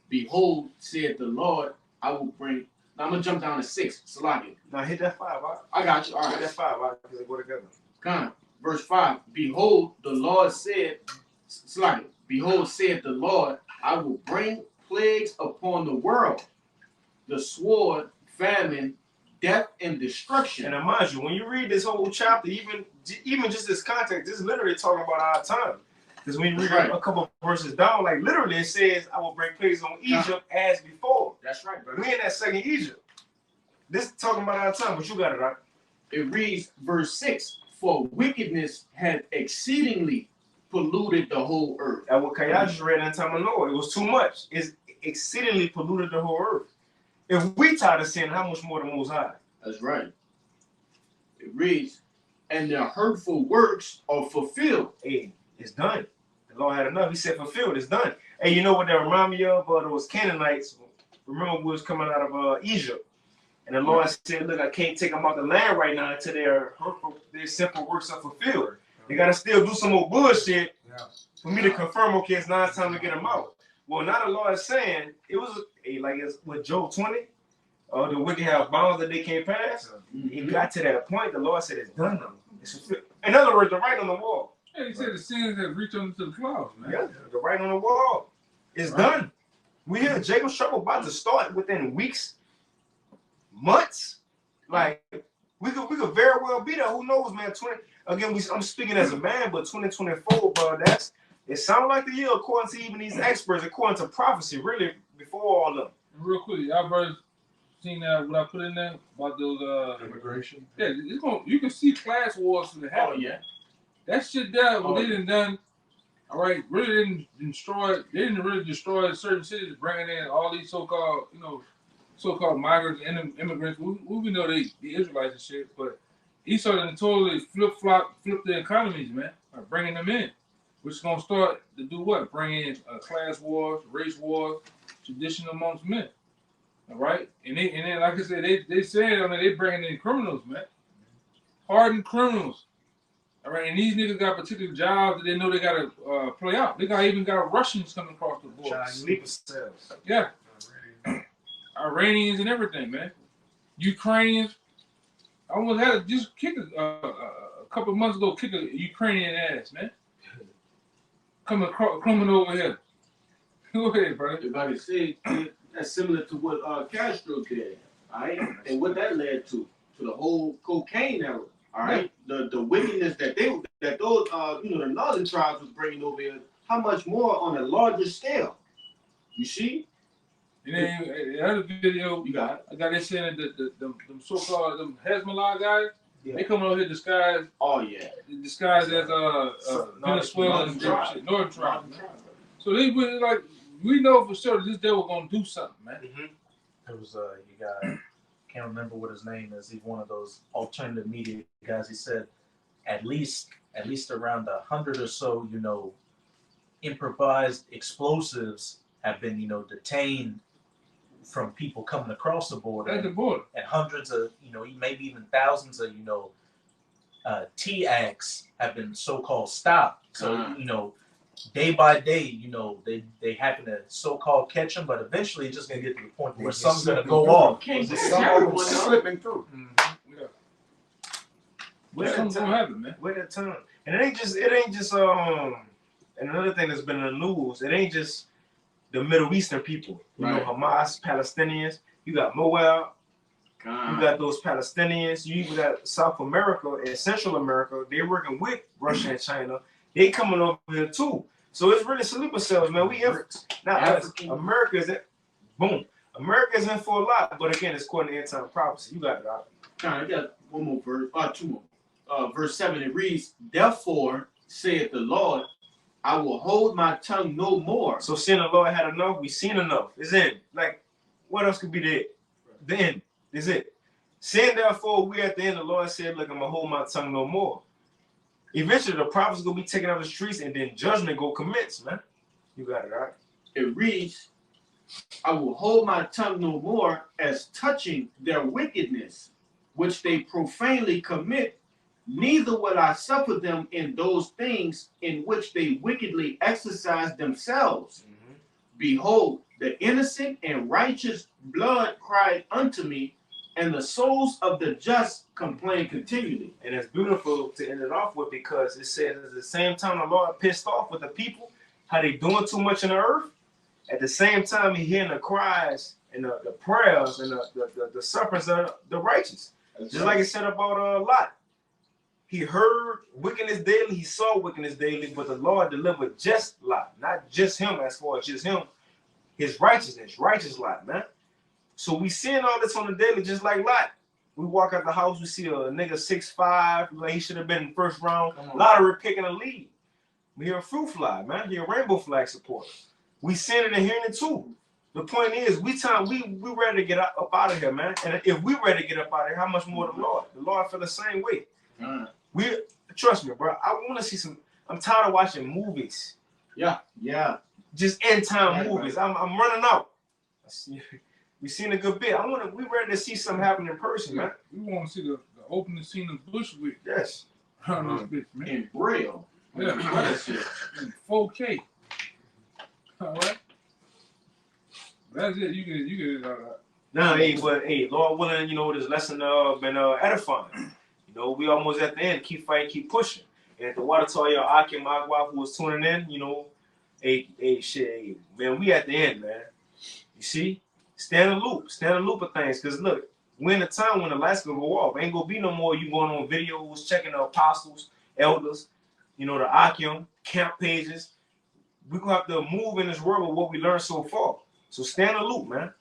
Behold, said the Lord, I will bring. Now I'm gonna jump down to 6. Salaki. Now hit that 5. I got you. All Hit right. that 5. Because they go together. Come on. Verse 5. Behold, the Lord said, Salaki. Behold, said the Lord, I will bring plagues upon the world, the sword famine, death, and destruction. And mind you, when you read this whole chapter, even just this context, this is literally talking about our time. Because when you read Right. a couple of verses down, like literally it says, I will bring plagues on Egypt as before. That's right, brother. We in that second Egypt. This is talking about our time, but you got it, right? It reads, verse 6, for wickedness had exceedingly polluted the whole earth. And what Kaya just read in time of Noah, it was too much. It's exceedingly polluted the whole earth. If we tired of sin, how much more the Most High? That's right. It reads, and their hurtful works are fulfilled. Hey, it's done. The Lord had enough. He said, fulfilled, it's done. Hey, you know what that remind me of? Those Canaanites. Remember we was coming out of Egypt. And the Lord said, look, I can't take them out the land right now until their simple works are fulfilled. They got to still do some more bullshit for me to confirm, okay, it's now time to get them out. Well, now the Lord is saying, it was like it's with Job 20, the wicked have bounds that they can't pass. It got to that point, the Lord said, it's done now. It's fulfilled. In other words, the writing on the wall. Yeah, he said the sins have reached unto the clouds, man. Yeah, the writing on the wall. It's done. We hear Jacob's trouble about to start within weeks, months. Like we could very well be there. Who knows, man? I'm speaking as a man, but 2024, bro. It sounds like the year according to even these experts, according to prophecy, really before all of them. Real quick, y'all brothers seen that what I put in there about those Immigration. yeah, you can see class wars from the Oh, happen. yeah. That shit there, what Oh, they done, all right, really didn't really destroy certain cities, bringing in all these so-called migrants and immigrants. We know they the Israelites and shit, but Esau done totally flip the economies, man, by bringing them in, which is gonna start to do what? Bring in class wars, race wars, tradition amongst men. All right, and then like I said, they said they bringing in criminals, man, hardened criminals. All right, and these niggas got particular jobs that they know they gotta play out. They even got Russians coming across the border. Sleeper cells. Yeah, Iranians and everything, man. Ukrainians. I almost had to just kick a couple of months ago, kick a Ukrainian ass, man. Coming over here. Go ahead, brother. Everybody say that's similar to what Castro did, all right? And what that led to the whole cocaine era, all right? The wickedness that those the northern tribes was bringing over here. How much more on a larger scale? You see? And then the other video, You got it. I got it saying that them so-called them Hezbollah guys, Yeah. they coming over here disguised as Venezuelan and different shit, Northern tribes. Man. So they really we know for sure this devil gonna do something, man. There was you got can't remember what his name is. He's one of those alternative media guys. He said at least around 100 or so, improvised explosives have been, detained from people coming across the border. At the border. And hundreds of, maybe even thousands of, TACs have been so-called stopped. So, day by day, they happen to so-called catch them, but eventually it's just gonna get to the point where something's gonna go off. Can't get Some of them everyone, though. slipping through. Yeah. Something's gonna happen, man. Wait a time. And it ain't just and another thing that's been in the news, it ain't just the Middle Eastern people. You know, Hamas, Palestinians, you got Moab, you got those Palestinians, you even got South America and Central America, they're working with Russia and China. They coming over here too. So it's really sleeper cells, man. America is in for a lot, but again, it's according to end time prophecy. You got it out. I got one more verse, two more. Verse 7, it reads, therefore, saith the Lord, I will hold my tongue no more. So seeing the Lord had enough, we seen enough. It's in. Like, what else could be there? The end. Is it. Saying therefore, we at the end, the Lord said, look, I'm gonna hold my tongue no more. Eventually the prophets gonna be taken out of the streets and then judgment go commence, man. You got it, right? It reads, I will hold my tongue no more as touching their wickedness, which they profanely commit, neither will I suffer them in those things in which they wickedly exercise themselves. Behold, the innocent and righteous blood cried unto me, and the souls of the just complain continually. And it's beautiful to end it off with because it says at the same time the Lord pissed off with the people, how they doing too much in the earth. At the same time, he hearing the cries and the prayers and the sufferings of the righteous. Just like it said about Lot. He heard wickedness daily, he saw wickedness daily, but the Lord delivered just Lot, not just him as far as just him, his righteousness, righteous Lot, man. So we seeing all this on the daily, just like Lot. We walk out the house, we see a nigga 6'5", like he should have been in the first round. Lottery picking a lead. We hear a fruit fly, man. Hear a rainbow flag supporter. We seeing it and hearing it too. The point is, we ready to get up out of here, man. And if we ready to get up out of here, how much more the Lord? The Lord feel the same way. We trust me, bro. I want to see some. I'm tired of watching movies. Yeah. Just end time Yeah, movies. I'm running out. We seen a good bit. We ready to see something happen in person, man. We want to see the opening scene of Bushwick. Yes. Around this bitch, man. In Braille. Yeah. That's it. 4K. All right. That's it. You get it. Nah, hey, Lord willing, you know, this lesson been edifying. You know, we almost at the end. Keep fighting, keep pushing. And at the water told y'all, Akim Agua, who was tuning in, you know, hey, man, we at the end, man. You see? Stand in the loop of things. Because look, we're in a time when the lights gonna go off. Ain't gonna be no more you going on videos, checking the apostles, elders, you know, the Akim, camp pages. We're gonna have to move in this world with what we learned so far. So stand in the loop, man.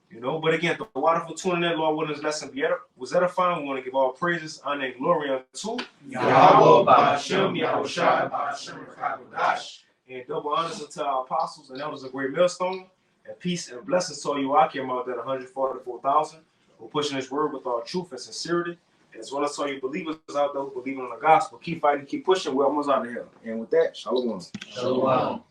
You know, but again, the water for tuning in, Lord, willing, this lesson was edifying. We want to give all praises, honor, and glory unto Yahweh, Ba'ashem, Yahushua, Ba'ashem, Rakabodash. and double honors unto our apostles and elders of Great Millstone, and peace and blessings to all you Akim out there, 144,000, who pushing this word with all truth and sincerity, as well as all you believers out there who believe in the gospel. Keep fighting, keep pushing. We're almost out of here. And with that, shalom. Shalom.